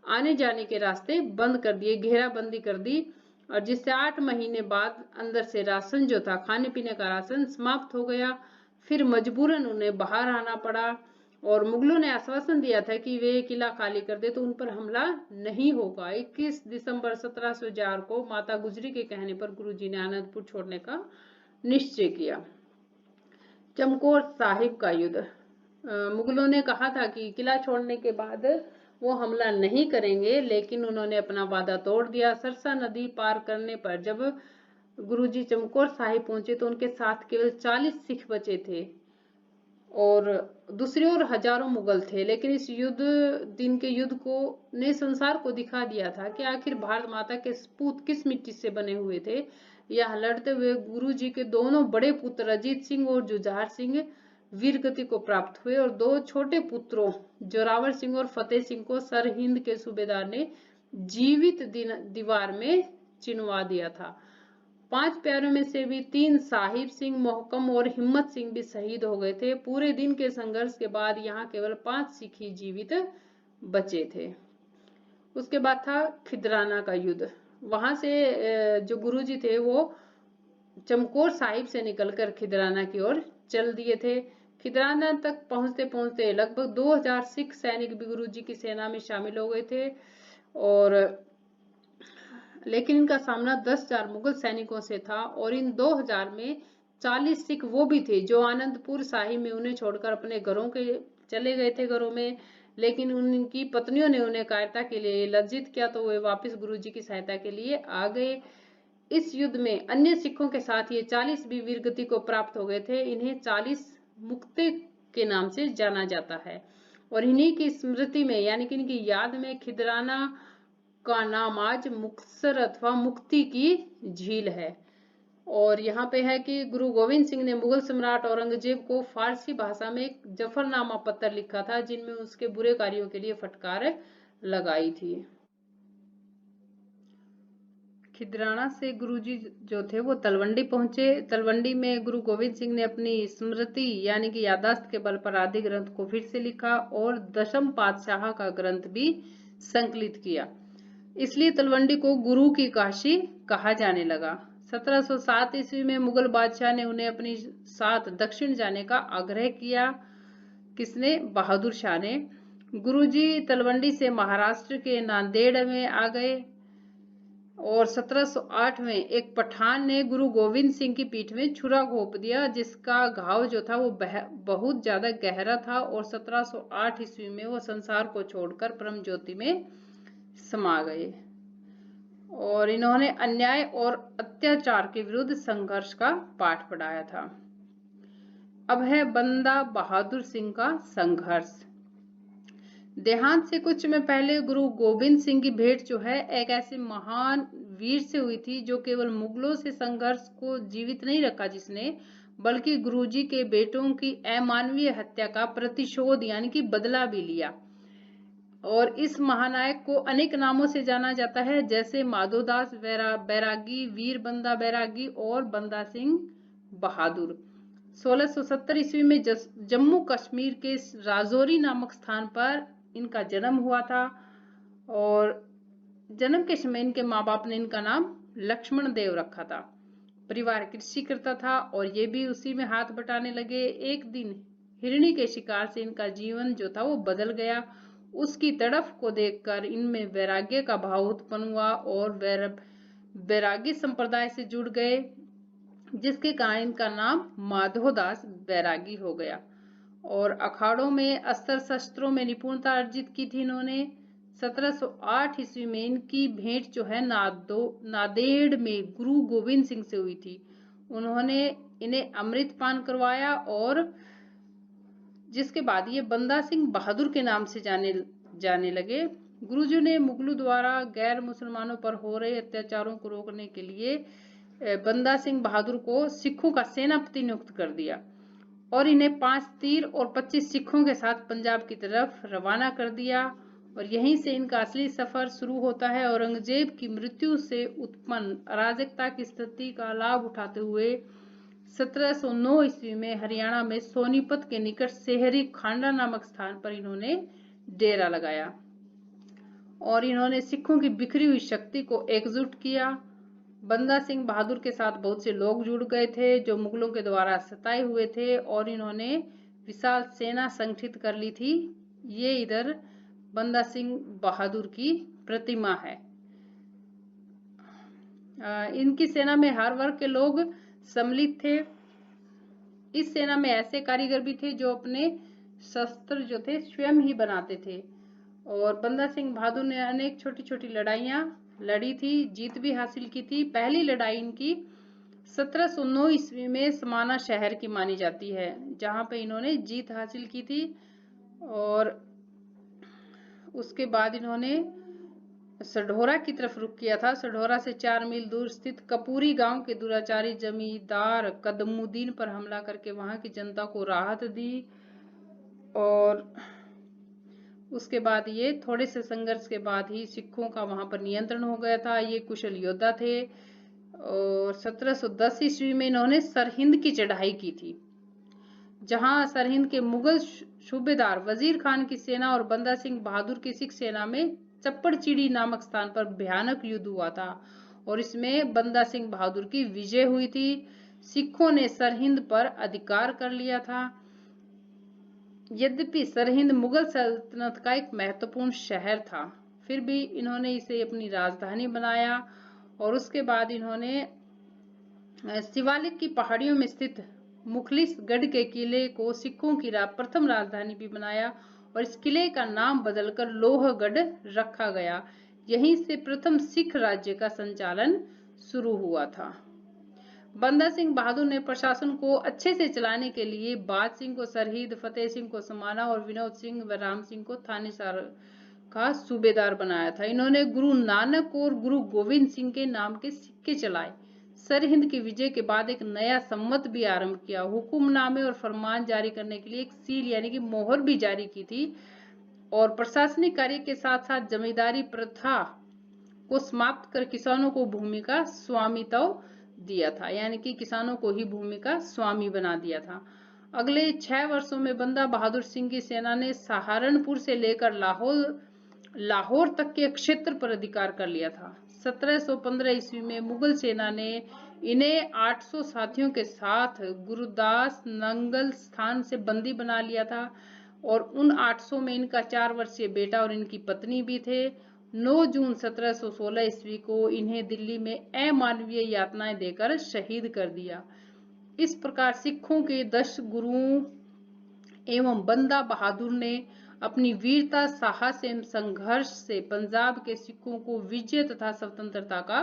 आने जाने के रास्ते बंद कर दिए, घेराबंदी कर दी, और जिससे 8 महीने बाद अंदर से राशन जो था, खाने पीने का राशन समाप्त हो गया। फिर मजबूरन उन्हें बाहर आना पड़ा और मुगलों ने आश्वासन दिया था कि वे किला खाली कर दे तो उन पर हमला नहीं होगा। 21 दिसंबर 1704 को माता गुजरी के कहने पर गुरुजी ने आनंदपुर छोड़ने का निश्चय किया। चमकौर साहिब का युद्ध, मुगलों ने कहा था कि किला छोड़ने के बाद वो हमला नहीं करेंगे, लेकिन उन्होंने अपना वादा तोड़ दिया। सरसा नदी पार करने पर जब गुरुजी चमकौर साहिब पहुंचे तो उनके साथ केवल 40 सिख बचे थे और दूसरी ओर हजारों मुगल थे। लेकिन इस दिन के युद्ध को ने संसार को दिखा दिया था कि आखिर भारत माता के सपूत किस मिट्टी से बने हुए थे। यह लड़ते हुए गुरुजी के दोनों बड़े पुत्र अजीत सिंह और जुझार सिंह वीरगति को प्राप्त हुए और 2 छोटे पुत्रों जोरावर सिंह और फतेह सिंह को सरहिंद के सूबेदार ने जीवित दीवार में चिनवा दिया था। 5 प्यारों में से भी 3 साहिब सिंह, मोहकम और हिम्मत सिंह भी शहीद हो गए थे। पूरे दिन के संघर्ष के बाद यहाँ केवल 5 सिख ही जीवित बचे थे। उसके बाद था खिदराना का युद्ध। वहां से जो गुरुजी थे वो चमकौर साहिब से निकलकर खिदराना की ओर चल दिए थे। खिदराना तक पहुंचते पहुंचते लगभग 2000 सिख सैनिक भी गुरुजी की सेना में शामिल हो गए थे और लेकिन इनका सामना 10,000 मुगल सैनिकों से था और इन 2000 में 40 सिख वो भी थे जो आनंदपुर साहिब में उन्हें छोड़कर अपने घरों के चले गए थे घरों में, लेकिन उनकी पत्नियों ने उन्हें कायरता के लिए लज्जित किया तो वे वापस गुरुजी की सहायता के लिए आ गए। इस युद्ध में अन्य सिखों के साथ ये 40 भी वीरगति को प्राप्त हो गए थे। इन्हें 40 मुक्ते के नाम से जाना जाता है और इन्हीं की स्मृति में, यानी कि इनकी याद में खिदराना का नाम आज मुक्तसर अथवा मुक्ति की झील है। और यहाँ पे है कि गुरु गोविंद सिंह ने मुगल सम्राट औरंगजेब को फारसी भाषा में एक जफरनामा पत्र लिखा था जिनमें उसके बुरे कार्यों के लिए फटकार लगाई थी। खिदराना से गुरुजी जो थे वो तलवंडी पहुंचे। तलवंडी में गुरु गोविंद सिंह ने अपनी स्मृति यानी कि यादाश्त के बल पर आदि ग्रंथ को फिर से लिखा और दशम पातशाह का ग्रंथ भी संकलित किया। इसलिए तलवंडी को गुरु की काशी कहा जाने लगा। 1707 ईस्वी में मुगल बादशाह ने उन्हें अपनी साथ दक्षिण जाने का आग्रह किया। किसने? बहादुर शाह ने। गुरुजी तलवंडी से महाराष्ट्र के नांदेड़ में आ गए और 1708 में एक पठान ने गुरु गोविंद सिंह की पीठ में छुरा घोंप दिया जिसका घाव जो था वो बहुत ज्यादा गहरा था और 1708 ईस्वी में वो संसार को छोड़कर परम ज्योति में समा गए और इन्होंने अन्याय और अत्याचार के विरुद्ध संघर्ष का पाठ पढ़ाया था। अब है बंदा बहादुर सिंह का संघर्ष। देहांत से कुछ में पहले गुरु गोविंद सिंह की भेंट जो है एक ऐसे महान वीर से हुई थी जो केवल मुगलों से संघर्ष को जीवित नहीं रखा जिसने, बल्कि गुरुजी के बेटों की अमानवीय हत्या का प्रतिशोध यानी कि बदला भी लिया। और इस महानायक को अनेक नामों से जाना जाता है जैसे माधोदास बैरागी, वीर बंदा बैरागी और बंदा सिंह बहादुर। 1670 ईस्वी में जम्मू कश्मीर के राजौरी नामक स्थान पर इनका जन्म हुआ था और जन्म के समय इनके माँ बाप ने इनका नाम लक्ष्मण देव रखा था। परिवार कृषि करता था और ये भी उसी में हाथ बटाने लगे। एक दिन हिरणी के शिकार से इनका जीवन जो था वो बदल गया। उसकी तड़फ को देखकर इनमें वैराग्य का भाव उत्पन्न हुआ और वैरागी संप्रदाय से जुड़ गए। जिसके कारण इनका नाम माधोदास बैरागी हो गया। और अखाड़ों में अस्त्र शस्त्रों में निपुणता अर्जित की थी इन्होंने। 1708 ईस्वी में इनकी भेंट जो है नादेड़ में गुरु गोविंद सिंह से हुई थी। उन्होंने इन्हें अमृत पान करवाया और जिसके बाद ये बंदा सिंह बहादुर के नाम से जाने लगे। गुरुजी ने मुगलों द्वारा गैर मुसलमानों पर हो रहे अत्याचारों को रोकने के लिए बंदा सिंह बहादुर को सिखों का सेनापति नियुक्त कर दिया और इन्हें 5 तीर और 25 सिखों के साथ पंजाब की तरफ रवाना कर दिया। और यहीं से इनका असली सफर शुरू होता है। औरंगजेब की मृत्यु से उत्पन्न अराजकता की स्थिति का लाभ उठाते हुए 1709 ईस्वी में हरियाणा में सोनीपत के निकट सेहरी खांडा नामक स्थान पर इन्होंने डेरा लगाया और इन्होंने सिखों की बिखरी हुई शक्ति को एकजुट किया। बंदा सिंह बहादुर के साथ बहुत से लोग जुड़ गए थे जो मुगलों के द्वारा सताए हुए थे और इन्होंने विशाल सेना संगठित कर ली थी। ये इधर बंदा सिंह बहादुर की प्रतिमा है। इनकी सेना में हर वर्ग के लोग सम्मिलित थे। इस सेना में ऐसे कारीगर भी थे जो अपने शस्त्र जो थे स्वयं ही बनाते थे। और बंदा सिंह बहादुर ने अनेक छोटी छोटी लड़ाइयां लड़ी थी, जीत भी हासिल की थी। पहली लड़ाई इनकी 1709 ईस्वी में समाना शहर की मानी जाती है, जहां पे इन्होंने जीत हासिल की थी। और उसके बाद इन्होंने सढौरा की तरफ रुख किया था। सढौरा से 4 मील दूर स्थित कपूरी गांव के दुराचारी जमींदार कदमुद्दीन पर हमला करके वहां की जनता को राहत दी। और उसके बाद ये थोड़े से संघर्ष के बाद ही सिखों का वहां पर नियंत्रण हो गया था। ये कुशल योद्धा थे। और 1710 ईस्वी में इन्होंने सरहिंद की चढ़ाई की थी, जहां सरहिंद के मुगल सूबेदार वजीर खान की सेना और बंदा सिंह बहादुर की सिख सेना में चप्पड़चिड़ी नामक स्थान पर भयानक युद्ध हुआ था और इसमें बंदा सिंह बहादुर की विजय हुई थी। सिखों ने सरहिंद पर अधिकार कर लिया था। यद्यपि सरहिंद मुगल सल्तनत का एक महत्वपूर्ण शहर था, फिर भी इन्होंने इसे अपनी राजधानी बनाया। और उसके बाद इन्होंने शिवालिक की पहाड़ियों में स्थित मुखलिसगढ़ के किले को सिखों की प्रथम राजधानी भी बनाया और इस किले का नाम बदलकर लोहगढ़ रखा गया। यहीं से प्रथम सिख राज्य का संचालन शुरू हुआ था। बंदा सिंह बहादुर ने प्रशासन को अच्छे से चलाने के लिए बाज सिंह को सरहिंद, फतेह सिंह को समाना और विनोद सिंह व राम सिंह को थानेसर का सूबेदार बनाया था। इन्होंने गुरु नानक और गुरु गोविंद सिंह के नाम के सिक्के चलाए। सरहिंद की विजय के बाद एक नया संवत भी आरंभ किया। हुक्मनामे और फरमान जारी करने के लिए एक सील यानी कि मोहर भी जारी की थी और प्रशासनिक कार्य के साथ साथ जमींदारी प्रथा को समाप्त कर किसानों को भूमि का स्वामित्व दिया था, यानी कि किसानों को ही भूमि का स्वामी बना दिया था। अगले 6 वर्षों में बंदा बहादुर सिंह की सेना ने सहारनपुर से लेकर लाहौर तक के क्षेत्र पर अधिकार कर लिया था। 1715 ईस्वी में मुगल सेना ने इन्हें 800 साथियों के साथ गुरुदास नंगल स्थान से बंदी बना लिया था और उन 800 में इनका 4 वर्षीय बेटा और इनकी पत्नी भी थे। 9 जून 1716 ईस्वी को इन्हें दिल्ली में अमानवीय यातनाएं देकर शहीद कर दिया। इस प्रकार सिखों के 10 गुरुओं एवं बंदा बहादुर ने अपनी वीरता, साहस एवं संघर्ष से पंजाब के सिखों को विजय तथा स्वतंत्रता का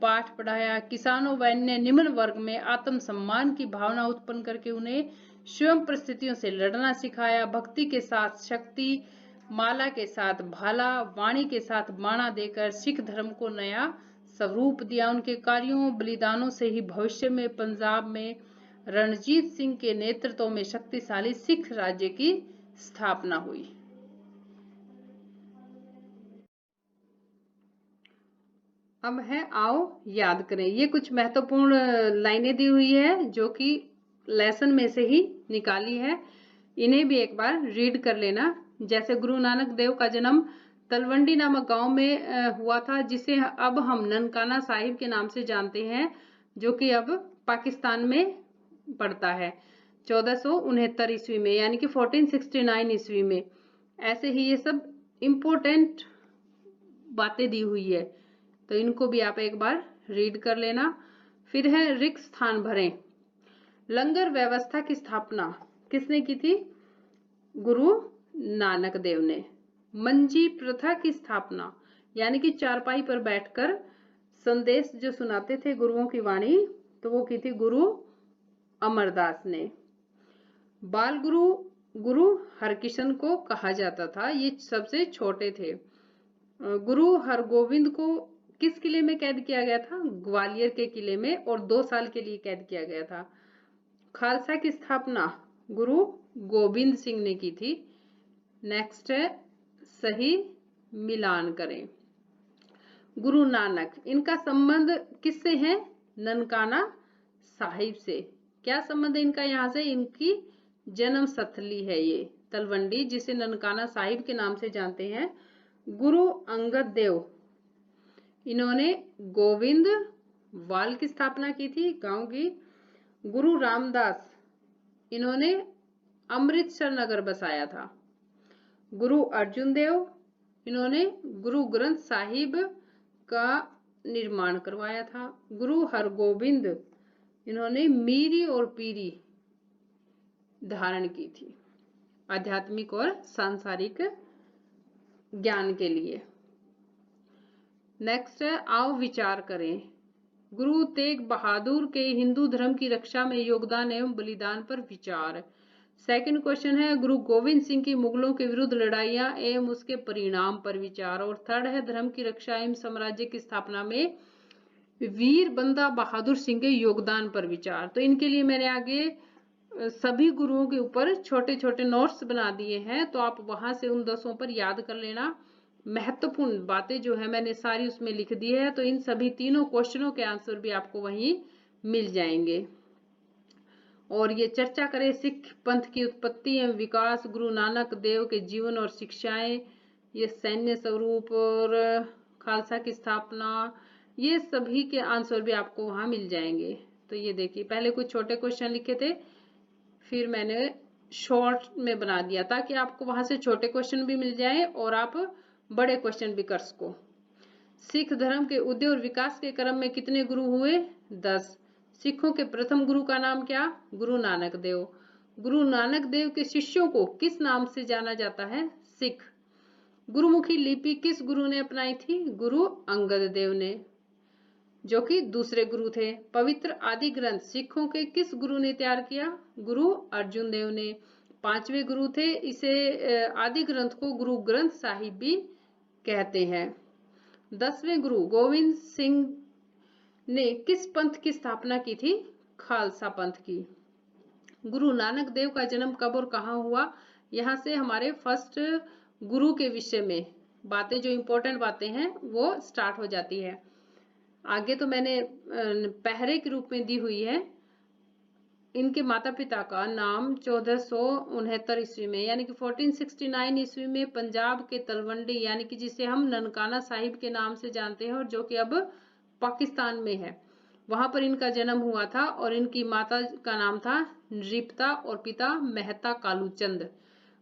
पाठ पढ़ाया। किसानों व अन्य निम्न वर्ग में आत्मसम्मान की भावना उत्पन्न करके उन्हें स्वयं परिस्थितियों से लड़ना सिखाया। भक्ति के साथ शक्ति, माला के साथ भाला, वाणी के साथ बाणा देकर सिख धर्म को नया स्वरूप दिया। उनके कार्यों बलिदानों से ही भविष्य में पंजाब में रणजीत सिंह के नेतृत्व में शक्तिशाली सिख राज्य की स्थापना हुई। अब है आओ याद करें। ये कुछ महत्वपूर्ण लाइनें दी हुई है जो कि लेसन में से ही निकाली है। इन्हें भी एक बार रीड कर लेना। जैसे गुरु नानक देव का जन्म तलवंडी नामक गांव में हुआ था, जिसे अब हम ननकाना साहिब के नाम से जानते हैं, जो कि अब पाकिस्तान में पड़ता है। 1469 ईस्वी में, यानी कि 1469 ईस्वी में। ऐसे ही ये सब इम्पोर्टेंट बातें दी हुई है, तो इनको भी आप एक बार रीड कर लेना। फिर है रिक्त स्थान भरें। लंगर व्यवस्था की स्थापना किसने की थी? गुरु नानक देव ने। मंजी प्रथा की स्थापना यानी कि चारपाई पर बैठकर संदेश जो सुनाते थे गुरुओं की वाणी, तो वो की थी गुरु अमरदास ने। बाल गुरु गुरु हरकिशन को कहा जाता था, ये सबसे छोटे थे। गुरु हरगोविंद को किस किले में कैद किया गया था? ग्वालियर के किले में, और 2 साल के लिए कैद किया गया था। खालसा की स्थापना गुरु गोविंद सिंह ने की थी। नेक्स्ट है सही मिलान करें। गुरु नानक, इनका संबंध किससे है? ननकाना साहिब से। क्या संबंध है इनका यहाँ से? इनकी जन्म स्थली है ये तलवंडी, जिसे ननकाना साहिब के नाम से जानते हैं। गुरु अंगद देव, इन्होंने गोविंद वाल की स्थापना की थी गांव की। गुरु रामदास, इन्होंने अमृतसर नगर बसाया था। गुरु अर्जुन देव, इन्होंने गुरु ग्रंथ साहिब का निर्माण करवाया था। गुरु हरगोविंद, इन्होंने मीरी और पीरी धारण की थी आध्यात्मिक और सांसारिक ज्ञान के लिए। नेक्स्ट है आओ विचार करें। गुरु तेग बहादुर के हिंदू धर्म की रक्षा में योगदान एवं बलिदान पर विचार। सेकंड क्वेश्चन है गुरु गोविंद सिंह की मुगलों के विरुद्ध लड़ाइयां एवं उसके परिणाम पर विचार। और थर्ड है धर्म की रक्षा एवं साम्राज्य की स्थापना में वीर बंदा बहादुर सिंह के योगदान पर विचार। तो इनके लिए मैंने आगे सभी गुरुओं के ऊपर छोटे छोटे नोट्स बना दिए हैं, तो आप वहां से उन 10 पर याद कर लेना। महत्वपूर्ण बातें जो है मैंने सारी उसमें लिख दी है, तो इन सभी तीनों क्वेश्चनों के आंसर भी आपको वहीं मिल जाएंगे। और ये चर्चा करें सिख पंथ की उत्पत्ति एवं विकास, गुरु नानक देव के जीवन और शिक्षाएं, ये सैन्य स्वरूप और खालसा की स्थापना, ये सभी के आंसर भी आपको वहां मिल जाएंगे। तो ये देखिए पहले कुछ छोटे क्वेश्चन लिखे थे, फिर मैंने शॉर्ट में बना दिया ताकि आपको वहां से छोटे क्वेश्चन भी मिल जाए और आप बड़े क्वेश्चन भी कर सको। सिख धर्म के उदय और विकास के क्रम में कितने गुरु हुए? 10। सिखों के प्रथम गुरु का नाम क्या? गुरु नानक देव। गुरु नानक देव के शिष्यों को किस नाम से जाना जाता है? सिख। गुरुमुखी लिपि किस गुरु ने अपनाई थी? गुरु अंगद देव ने, जो कि दूसरे गुरु थे। पवित्र आदि ग्रंथ सिखों के किस गुरु ने तैयार किया? गुरु अर्जुन देव ने। 5वें गुरु थे, इसे आदि ग्रंथ को गुरु ग्रंथ साहिब भी कहते हैं। 10वें गुरु गोविंद सिंह ने किस पंथ की स्थापना की थी? खालसा पंथ की। गुरु नानक देव का जन्म कब और कहाँ हुआ? यहाँ से हमारे फर्स्ट गुरु के विषय में बातें, जो इम्पोर्टेंट बातें हैं वो स्टार्ट हो जाती है। आगे तो मैंने पहरे के रूप में दी हुई है। इनके माता पिता का नाम 1469 ईस्वी में यानी कि 1469 ईस्वी में पंजाब के तलवंडी यानी कि जिसे हम ननकाना साहिब के नाम से जानते हैं और जो कि अब पाकिस्तान में है, वहां पर इनका जन्म हुआ था। और इनकी माता का नाम था नृपता और पिता मेहता कालूचंद।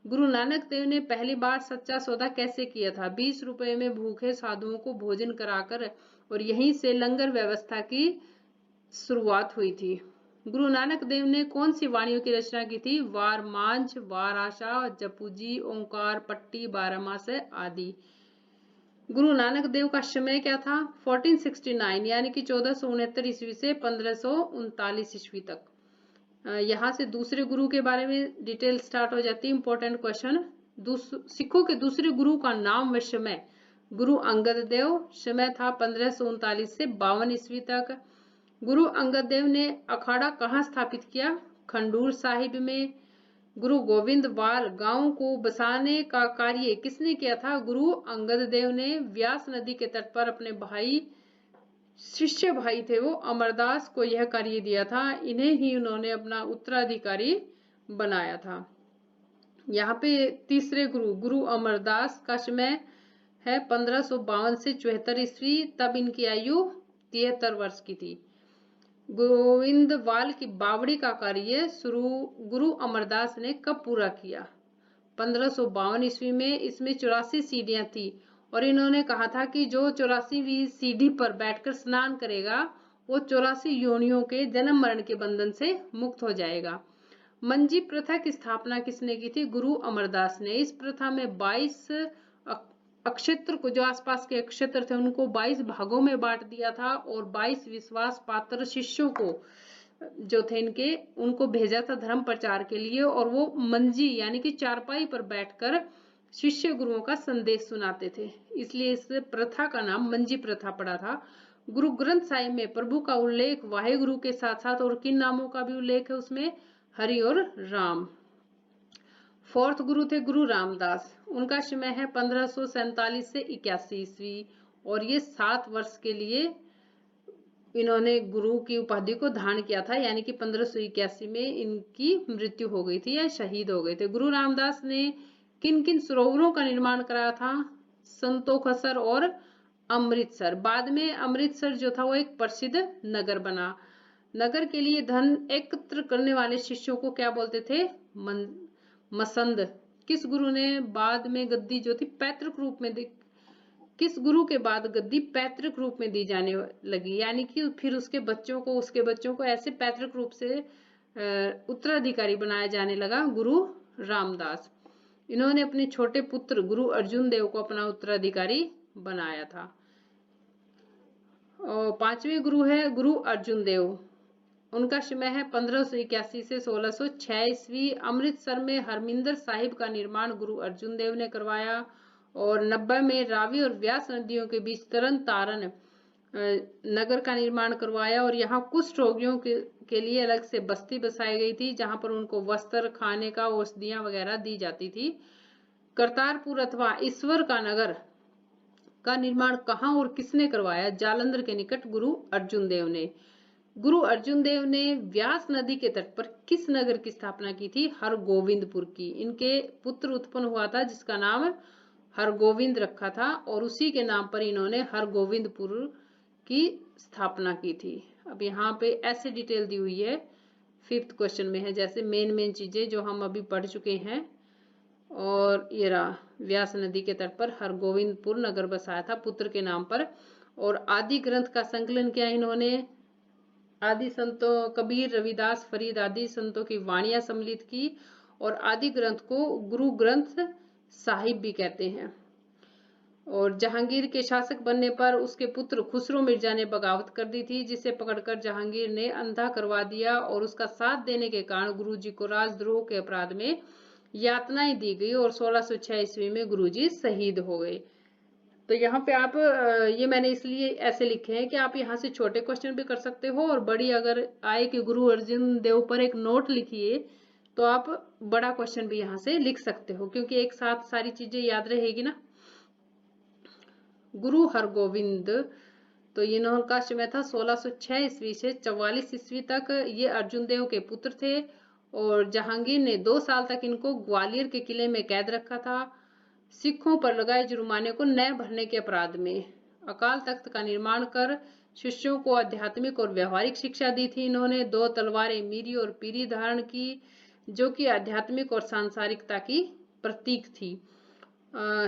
गुरु नानक देव ने पहली बार सच्चा सौदा कैसे किया था? 20 रुपए में भूखे साधुओं को भोजन कराकर, और यहीं से लंगर व्यवस्था की शुरुआत हुई थी। गुरु नानक देव ने कौन सी वाणियों की रचना की थी? वार मांझ, वार आशा, जपूजी, ओंकार, पट्टी, बारहमास आदि। गुरु नानक देव का समय क्या था? 1469 यानी कि 1469 ईस्वी से 1539 ईस्वी तक। यहाँ से दूसरे गुरु के बारे में डिटेल स्टार्ट हो जाती है। इंपॉर्टेंट क्वेश्चन, सिखों के दूसरे गुरु का नाम व समय। गुरु अंगद देव, समय था 1539 से 52 ईस्वी तक। गुरु अंगद देव ने अखाड़ा कहाँ स्थापित किया? खंडूर साहिब में। गुरु गोविंद वाल गांव को बसाने का कार्य किसने किया था? गुरु अंगद देव ने। व्यास नदी के तट पर अपने भाई, शिष्य भाई थे वो, अमरदास को यह कार्य दिया था। इन्हें ही उन्होंने अपना उत्तराधिकारी बनाया था। यहाँ पे तीसरे गुरु, गुरु अमरदास का समय है 1552 से 74 ईस्वी, तब इनकी आयु 73 वर्ष की थी। गोविंदवाल की बावड़ी का कार्य शुरू गुरु अमरदास ने कब पूरा किया? 1552 ईस्वी में। इसमें 84 सीढ़ियां थी और इन्होंने कहा था कि जो 84वीं सीढ़ी पर बैठकर स्नान करेगा वो 84 योनियों के जन्म मरण के बंधन से मुक्त हो जाएगा। मंजी प्रथा की स्थापना किसने की थी? गुरु अमरदास ने। इस प्रथा में 22 अक्षेत्र को, जो आसपास के अक्षेत्र थे उनको 22 भागों में बांट दिया था और 22 विश्वास पात्र शिष्यों को जो थे इनके, उनको भेजा था धर्म प्रचार के लिए, और वो मंजी यानी कि चारपाई पर बैठकर शिष्य गुरुओं का संदेश सुनाते थे, इसलिए इस प्रथा का नाम मंजी प्रथा पड़ा था। गुरु ग्रंथ साहिब में प्रभु का उल्लेख वाहेगुरु के साथ साथ और किन नामों का भी उल्लेख है उसमें? हरि और राम। फोर्थ गुरु थे गुरु रामदास। उनका समय है 1547 से 81 ईस्वी, और ये 7 वर्ष के लिए इन्होंने गुरु की उपाधि को धारण किया था, यानी कि 1581 में इनकी मृत्यु हो गई थी या शहीद हो गए थे। गुरु रामदास ने किन किन सरोवरों का निर्माण कराया था? संतोखसर और अमृतसर। बाद में अमृतसर जो था वो एक प्रसिद्ध नगर बना। नगर के लिए धन एकत्र करने वाले शिष्यों को क्या बोलते थे? मसंद। किस गुरु ने बाद में गद्दी जो थी पैतृक रूप में किस गुरु के बाद गद्दी पैतृक रूप में दी जाने लगी, यानी कि फिर उसके बच्चों को ऐसे पैतृक रूप से उत्तराधिकारी बनाया जाने लगा? गुरु रामदास। इन्होंने अपने छोटे पुत्र गुरु अर्जुन देव को अपना उत्तराधिकारी बनाया था। और 5वें गुरु है गुरु अर्जुन देव। उनका समय है 1581 से 1606 ईस्वी। अमृतसर में हरमिंदर साहिब का निर्माण गुरु अर्जुन देव ने करवाया, और 90 में रावी और व्यास नदियों के बीच तरन तारण नगर का निर्माण करवाया, और यहाँ कुष्ठ रोगियों के लिए अलग से बस्ती बसाई गई थी, जहां पर उनको वस्त्र, खाने का, औषधियां वगैरह दी जाती थी। करतारपुर अथवा ईश्वर का नगर का निर्माण कहाँ और किसने करवाया? जालंधर के निकट गुरु अर्जुन देव ने। गुरु अर्जुन देव ने व्यास नदी के तट पर किस नगर की स्थापना की थी? हरगोविंदपुर की। इनके पुत्र उत्पन्न हुआ था जिसका नाम हरगोविंद रखा था, और उसी के नाम पर इन्होंने हरगोविंदपुर की स्थापना की थी। अब यहाँ पे ऐसे डिटेल दी हुई है, 5th क्वेश्चन में है, जैसे मेन चीजें जो हम अभी पढ़ चुके हैं। और ये रहा, व्यास नदी के तट पर हरगोविंदपुर नगर बसाया था पुत्र के नाम पर। और आदि ग्रंथ का संकलन किया इन्होंने। आदि संतों कबीर, रविदास, फरीद आदि संतों की वाणियां सम्मिलित की, और आदि ग्रंथ को गुरु ग्रंथ साहिब भी कहते हैं। और जहांगीर के शासक बनने पर उसके पुत्र खुसरो मिर्जा ने बगावत कर दी थी, जिसे पकड़कर जहांगीर ने अंधा करवा दिया, और उसका साथ देने के कारण गुरुजी को राजद्रोह के अपराध में यातनाएं दी गई, और 1606 ईस्वी में गुरुजी शहीद हो गए। तो यहाँ पे आप ये मैंने इसलिए ऐसे लिखे हैं कि आप यहाँ से छोटे क्वेश्चन भी कर सकते हो, और बड़ी अगर आए कि गुरु अर्जुन देव पर एक नोट लिखिए तो आप बड़ा क्वेश्चन भी यहाँ से लिख सकते हो, क्योंकि एक साथ सारी चीजें याद रहेगी ना। गुरु हरगोविंद, तो इनका समय था 1606 ईस्वी से 44 ईस्वी तक। ये अर्जुन देव के पुत्र थे, और जहांगीर ने 2 साल तक इनको ग्वालियर के किले में कैद रखा था, सिखों पर लगाए जुर्माने को न भरने के अपराध में। अकाल तख्त का निर्माण कर शिष्यों को आध्यात्मिक और व्यवहारिक शिक्षा दी थी इन्होंने। 2 तलवारें मीरी और पीरी धारण की, जो कि आध्यात्मिक और सांसारिकता की प्रतीक थी।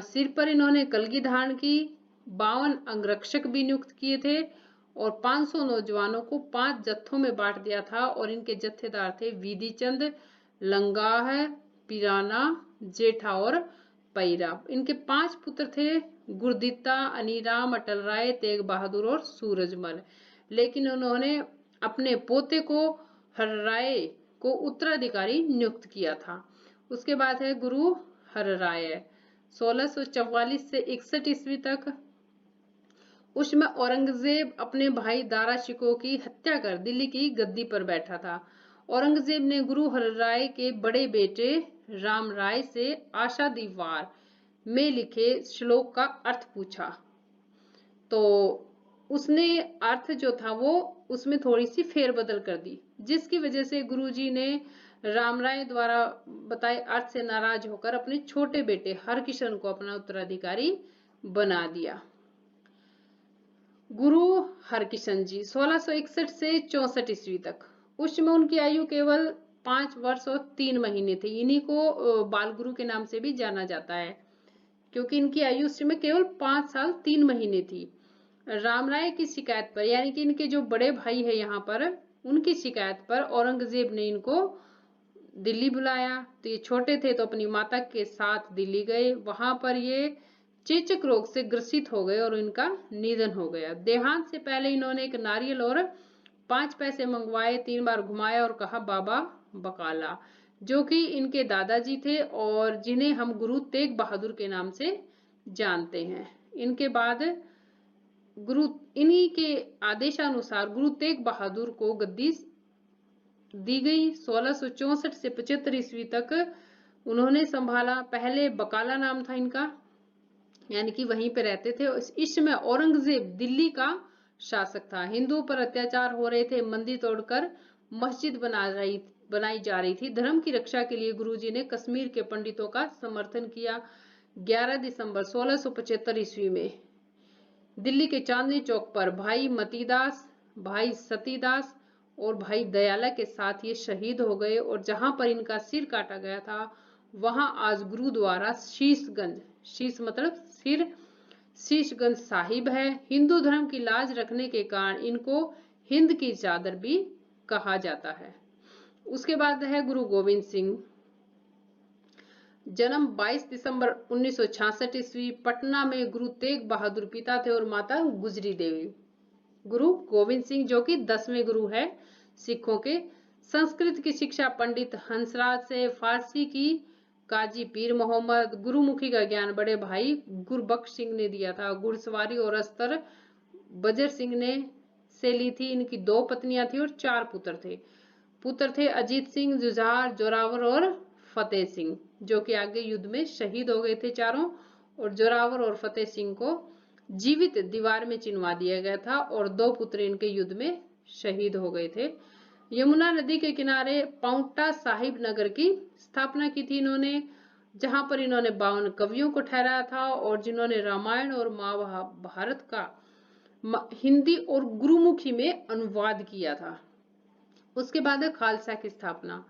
सिर पर इन्होंने कलगी धारण की। 52 अंगरक्षक भी नियुक्त किए थे, और 500 नौजवानों को 5 जत्थों में बांट दिया था, और इनके जत्थेदार थे विधिचंद, लंगाह, पिराना, जेठा और पैरा। इनके 5 पुत्र थे, गुरदित्ता, अनीराम, अटल राय, तेग बहादुर और सूरजमल। लेकिन उन्होंने अपने पोते को हर्राय को उत्तराधिकारी नियुक्त किया था। उसके बाद है गुरु हर्राय, 1644 से 61 ईस्वी तक। उसमें औरंगजेब अपने भाई दारा शिकोह की हत्या कर दिल्ली की गद्दी पर बैठा था। औरंगजेब ने गुरु हरराय के बड़े बेटे राम राय से आशा दीवार में लिखे श्लोक का अर्थ पूछा, तो उसने अर्थ जो था वो उसमें थोड़ी सी फेरबदल कर दी, जिसकी वजह से गुरुजी ने राम राय द्वारा बताए अर्थ से नाराज होकर अपने छोटे बेटे हरकिशन को अपना उत्तराधिकारी बना दिया। गुरु हरकिशन जी 1661 से 64 ईस्वी तक। उस समय उनकी आयु केवल 5 वर्ष और 3 महीने थी। इन्हीं को बाल गुरु के नाम से भी जाना जाता है, क्योंकि इनकी आयु उस समय केवल 5 साल 3 महीने थी। राम राय की शिकायत पर, यानी कि इनके जो बड़े भाई है यहाँ पर, उनकी शिकायत पर औरंगजेब ने इनको दिल्ली बुलाया। तो ये छोटे थे तो अपनी माता के साथ दिल्ली गए। वहां पर ये चेचक रोग से ग्रसित हो गए और इनका निधन हो गया। देहांत से पहले इन्होंने एक नारियल और 5 पैसे मंगवाए, 3 बार घुमाया और कहा बाबा बकाला, जो कि इनके दादाजी थे और जिन्हें हम गुरु तेग बहादुर के नाम से जानते हैं। इनके बाद गुरु इन्हीं के आदेशानुसार गुरु तेग बहादुर को गद्दी दी गई। 1664 से 75 ईस्वी तक उन्होंने संभाला। पहले बकाला नाम था इनका, यानी कि वहीं पे रहते थे। इस समय औरंगजेब दिल्ली का शासक था। हिंदुओं पर अत्याचार हो रहे थे, मंदिर तोड़कर मस्जिद बनाई जा रही थी। धर्म की रक्षा के लिए गुरुजी ने कश्मीर के पंडितों का समर्थन किया। 11 दिसंबर 1675 ईस्वी में दिल्ली के चांदनी चौक पर भाई मतीदास, भाई सतीदास और भाई दयाला के साथ ये शहीद हो गए। और जहां पर इनका सिर काटा गया था वहां आज गुरुद्वारा शीशगंज, शीश मतलब सिर, शीशगंज साहिब है। हिंदू धर्म की लाज रखने के कारण इनको हिंद की चादर भी कहा जाता है। उसके बाद है गुरु गोविंद सिंह। जन्म 22 दिसंबर 1966 ईस्वी, पटना में। गुरु तेग बहादुर पिता थे और माता गुजरी देवी। गुरु गोविंद सिंह जो कि 10वें गुरु है सिखों के। संस्कृत की शिक्षा पंडित हंसराज से, फारसी की काजी पीर मोहम्मद। गुरुमुखी का ज्ञान बड़े भाई गुरबख्श सिंह ने दिया था। घुड़सवारी और अस्त्र बजर सिंह ने से ली थी। इनकी 2 पत्नियां थी और 4 पुत्र थे अजीत सिंह, जुझार, जोरावर और फतेह सिंह, जो कि आगे युद्ध में शहीद हो गए थे चारों। और जोरावर और फतेह सिंह को जीवित दीवार में चिनवा दिया गया था और 2 पुत्र इनके युद्ध में शहीद हो गए थे। यमुना नदी के किनारे पाउंटा साहिब नगर की स्थापना की थी इन्होंने, जहां पर इन्होंने 52 कवियों को ठहराया था और जिन्होंने रामायण और महाभारत का हिंदी और गुरुमुखी में अनुवाद किया था। उसके बाद है खालसा की स्थापना।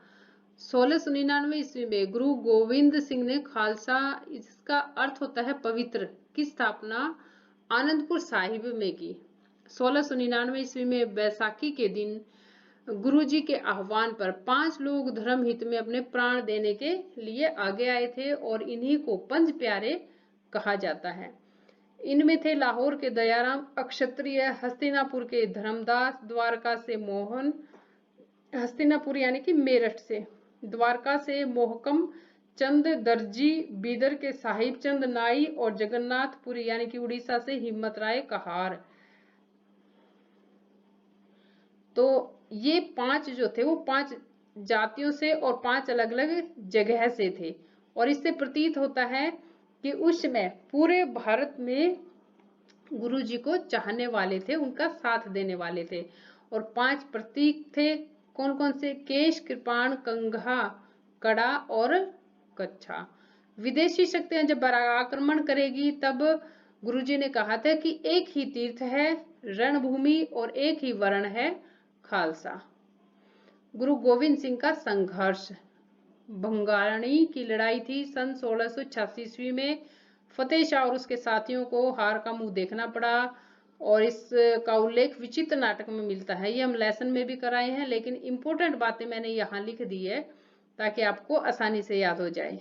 1699 ईस्वी में गुरु गोविंद सिंह ने खालसा, इसका अर्थ होता है पवित्र, की स्थापना आनंदपुर साहिब में की। 1699 ईस्वी में बैसाखी के दिन गुरुजी के आह्वान पर 5 लोग धर्म हित में अपने प्राण देने के लिए आगे आए थे और इन्हीं को पंज प्यारे कहा जाता है। इनमें थे लाहौर के दयाराम अक्षत्रिय, हस्तिनापुर के धर्मदास, द्वारका से मोहन, हस्तिनापुर यानी कि मेरठ से, द्वारका से मोहकम चंद दर्जी, बीदर के साहिब चंद नाई और जगन्नाथपुरी यानी कि उड़ीसा से हिम्मत राय कहार। तो ये 5 जो थे वो 5 जातियों से और 5 अलग अलग जगह से थे। और इससे प्रतीत होता है कि उस समय पूरे भारत में गुरु जी को चाहने वाले थे, उनका साथ देने वाले थे। और 5 प्रतीक थे, कौन कौन से? केश, कृपाण, कंघा, कड़ा और कच्छा। विदेशी शक्तियां जब आक्रमण करेगी तब गुरुजी ने कहा था कि एक ही तीर्थ है रणभूमि और एक ही वर्ण है खालसा। गुरु गोविंद सिंह का संघर्ष, भंगारणी की लड़ाई थी सन 1686 ईस्वी में। फतेह शाह और उसके साथियों को हार का मुंह देखना पड़ा और इसका उल्लेख विचित्र नाटक में मिलता है। ये हम लेसन में भी कराए हैं, लेकिन इंपॉर्टेंट बातें मैंने यहाँ लिख दी है ताकि आपको आसानी से याद हो जाए।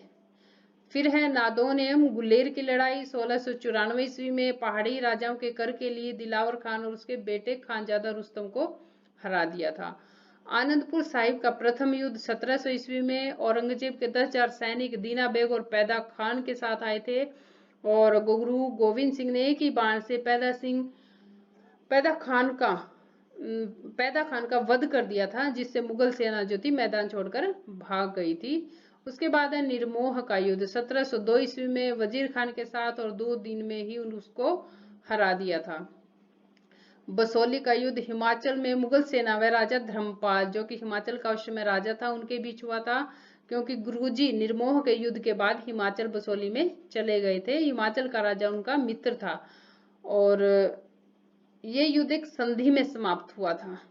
फिर है नादौन एवं गुलेर की लड़ाई 1694 ईस्वी में। पहाड़ी राजाओं के कर के लिए दिलावर खान और उसके बेटे खानजादा रुस्तम को हरा दिया था। आनंदपुर साहिब का प्रथम युद्ध 1700 ईस्वी में। औरंगजेब के 10,000 सैनिक दीना बेग और पैदा खान के साथ आए थे और गुरु गोविंद सिंह ने एक ही बाण से पैदा खान का वध कर दिया था, जिससे मुगल सेना जो थी मैदान छोड़कर भाग गई थी। उसके बाद है निर्मोह का युद्ध 1702 ईस्वी में वजीर खान के साथ और 2 दिन में ही उसको हरा दिया था। बसोली का युद्ध हिमाचल में मुगल सेना व राजा धर्मपाल, जो कि हिमाचल का उस समय राजा था, उनके बीच हुआ था, क्योंकि गुरुजी निर्मोह के युद्ध के बाद हिमाचल बसोली में चले गए थे। हिमाचल का राजा उनका मित्र था और ये युद्ध एक संधि में समाप्त हुआ था।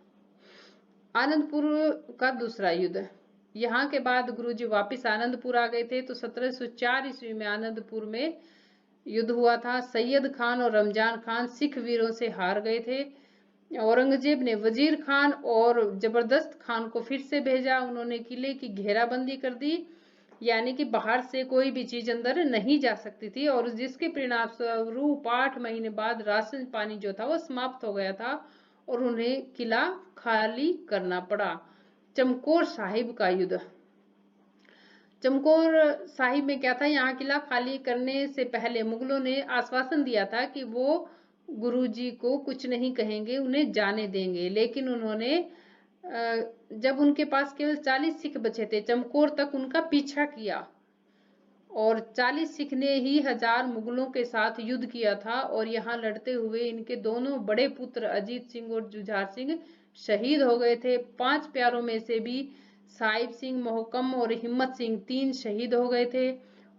आनंदपुर का दूसरा युद्ध, यहाँ के बाद गुरुजी वापिस आनंदपुर आ गए थे। तो 1704 ईस्वी में आनंदपुर में युद्ध हुआ था। सैयद खान और रमजान खान सिख वीरों से हार गए थे। औरंगजेब ने वजीर खान और जबरदस्त खान को फिर से भेजा। उन्होंने किले की घेराबंदी कर दी, यानी कि बाहर से कोई भी चीज अंदर नहीं जा सकती थी, और जिसके परिणाम स्वरूप 8 महीने बाद राशन पानी जो था वो समाप्त हो गया था और उन्हें किला खाली करना पड़ा। चमकौर साहिब का युद्ध। चमकौर साहिब में क्या था, यहाँ किला खाली करने से पहले मुगलों ने आश्वासन दिया था कि वो गुरुजी को कुछ नहीं कहेंगे, उन्हें जाने देंगे। लेकिन उन्होंने जब उनके पास केवल 40 सिख बचे थे, चमकौर तक उनका पीछा किया और 40 सिख ने ही 1000 मुगलों के साथ युद्ध किया था। और यहाँ लड़ते हुए इनके दोनों बड़े पुत्र अजीत सिंह और जुझार सिंह शहीद हो गए थे। 5 प्यारों में से भी साहिब सिंह, मोहकम और हिम्मत सिंह 3 शहीद हो गए थे।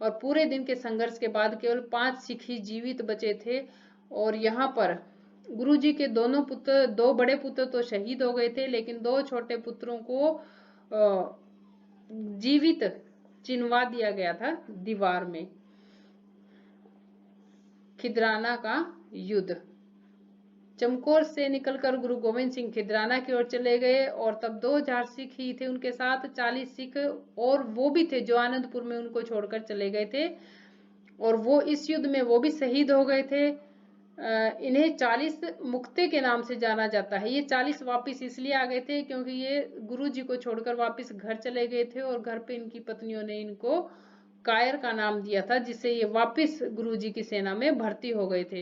और पूरे दिन के संघर्ष के बाद केवल 5 सिख ही जीवित बचे थे। और यहाँ पर गुरुजी के दो बड़े पुत्र तो शहीद हो गए थे, लेकिन 2 छोटे पुत्रों को जीवित चिनवा दिया गया था दीवार में। खिदराना का युद्ध। चमकौर से निकलकर गुरु गोविंद सिंह खिदराना की ओर चले गए और तब 2000 सिख ही थे उनके साथ। 40 सिख और वो भी थे जो आनंदपुर में उनको छोड़कर चले गए थे, और वो इस युद्ध में वो भी शहीद हो गए थे। इन्हें 40 मुक्ते के नाम से जाना जाता है। ये 40 वापस इसलिए आ गए थे क्योंकि ये गुरु जी को छोड़कर वापस घर चले गए थे और घर पे इनकी पत्नियों ने इनको कायर का नाम दिया था, जिससे ये वापस गुरु जी की सेना में भर्ती हो गए थे।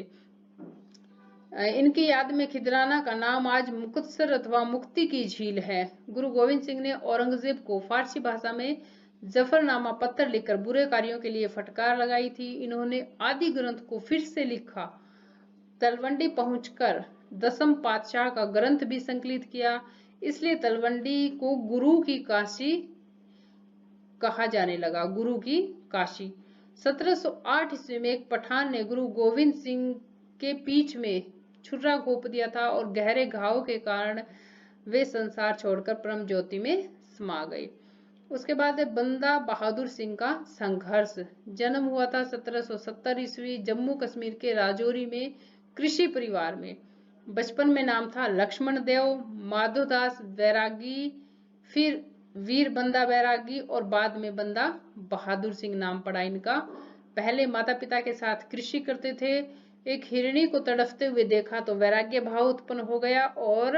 इनकी याद में खिदराना का नाम आज मुक्तसर अथवा मुक्ति की झील है। गुरु गोविंद सिंह ने औरंगजेब को फारसी भाषा में जफरनामा पत्र लिखकर बुरे कार्यों के लिए फटकार लगाई थी। इन्होंने आदि ग्रंथ को फिर से लिखा, तलवंडी पहुंचकर 10म पातशाह का ग्रंथ भी संकलित किया। इसलिए तलवंडी को गुरु की काशी कहा जाने लगा, गुरु की काशी। 1708 ईस्वी में एक पठान ने गुरु गोविंद सिंह के पीठ में छुरा घोंप दिया था और गहरे घाव के कारण वे संसार छोड़कर परम ज्योति में समा गए। उसके बाद बंदा बहादुर सिंह का संघर्ष। जन्म हुआ था 1770 ईस्वी जम्मू कश्मीर के राजौरी में कृषि परिवार में। बचपन में नाम था लक्ष्मण देव, माधोदास बैरागी, फिर वीर बंदा बैरागी और बाद में बंदा बहादुर सिंह नाम पड़ा इनका। पहले माता पिता के साथ कृषि करते थे। एक हिरणी को तड़फते हुए देखा तो वैराग्य भाव उत्पन्न हो गया और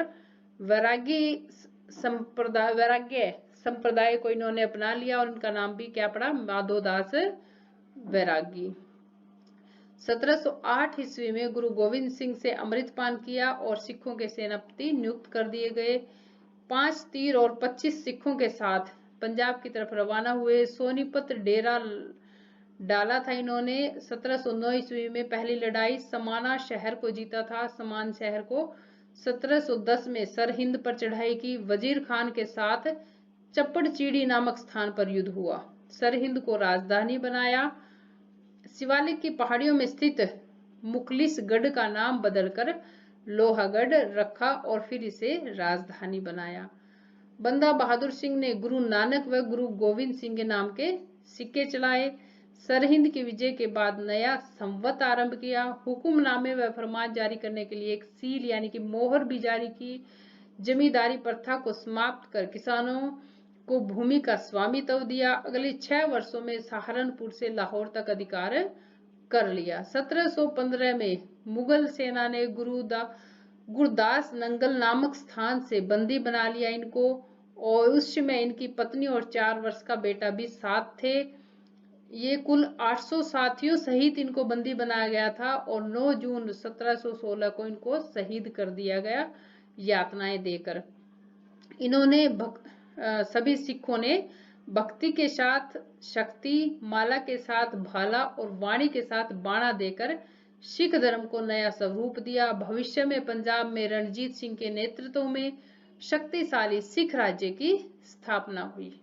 वैराग्य संप्रदाय को इन्होंने अपना लिया और इनका नाम भी क्या पड़ा, माधोदास बैरागी। 1708 ईस्वी में गुरु गोविंद सिंह से अमृतपान किया और सिखों के सेनापति नियुक्त कर दिए गए। 5 तीर और 25 सिखों के साथ पंजाब की तरफ रवाना हुए। सोनीपत डेरा डाला था इन्होंने। 1709 ईस्वी में पहली लड़ाई समाना शहर को जीता था। समान शहर को 1710 में सरहिंद पर चढ़ाई की। वजीर खान के साथ चप्पड़चीड़ी नामक स्थान पर युद्ध हुआ। सरहिंद को राजधानी बनाया। शिवालिक की पहाड़ियों में स्थित मुखलिसगढ़ का नाम बदलकर लोहागढ़ रखा और फिर इसे राजधानी बनाया। बंदा बहादुर सिंह ने गुरु नानक व गुरु गोविंद सिंह के नाम के सिक्के चलाए। सरहिंद की विजय के बाद नया संवत आरंभ किया। हुक्मनामे व फरमान जारी करने के लिए एक सील यानी कि मोहर भी जारी की। जमींदारी प्रथा को समाप्त कर किसानों को भूमि का स्वामित्व दिया। अगले 6 वर्षों में सहारनपुर से लाहौर तक अधिकार कर लिया। 1715 में मुगल सेना ने गुरदास नंगल नामक स्थान से बंदी बना लिया इनको, और उस समय इनकी पत्नी और 4 वर्ष का बेटा भी साथ थे। ये कुल 800 साथियों सहित इनको बंदी बनाया गया था और 9 जून 1716 को इनको शहीद कर दिया गया यातनाएं देकर। इन्होंने सभी सिखों ने भक्ति के साथ शक्ति, माला के साथ भाला और वाणी के साथ बाणा देकर सिख धर्म को नया स्वरूप दिया। भविष्य में पंजाब में रणजीत सिंह के नेतृत्व में शक्तिशाली सिख राज्य की स्थापना हुई।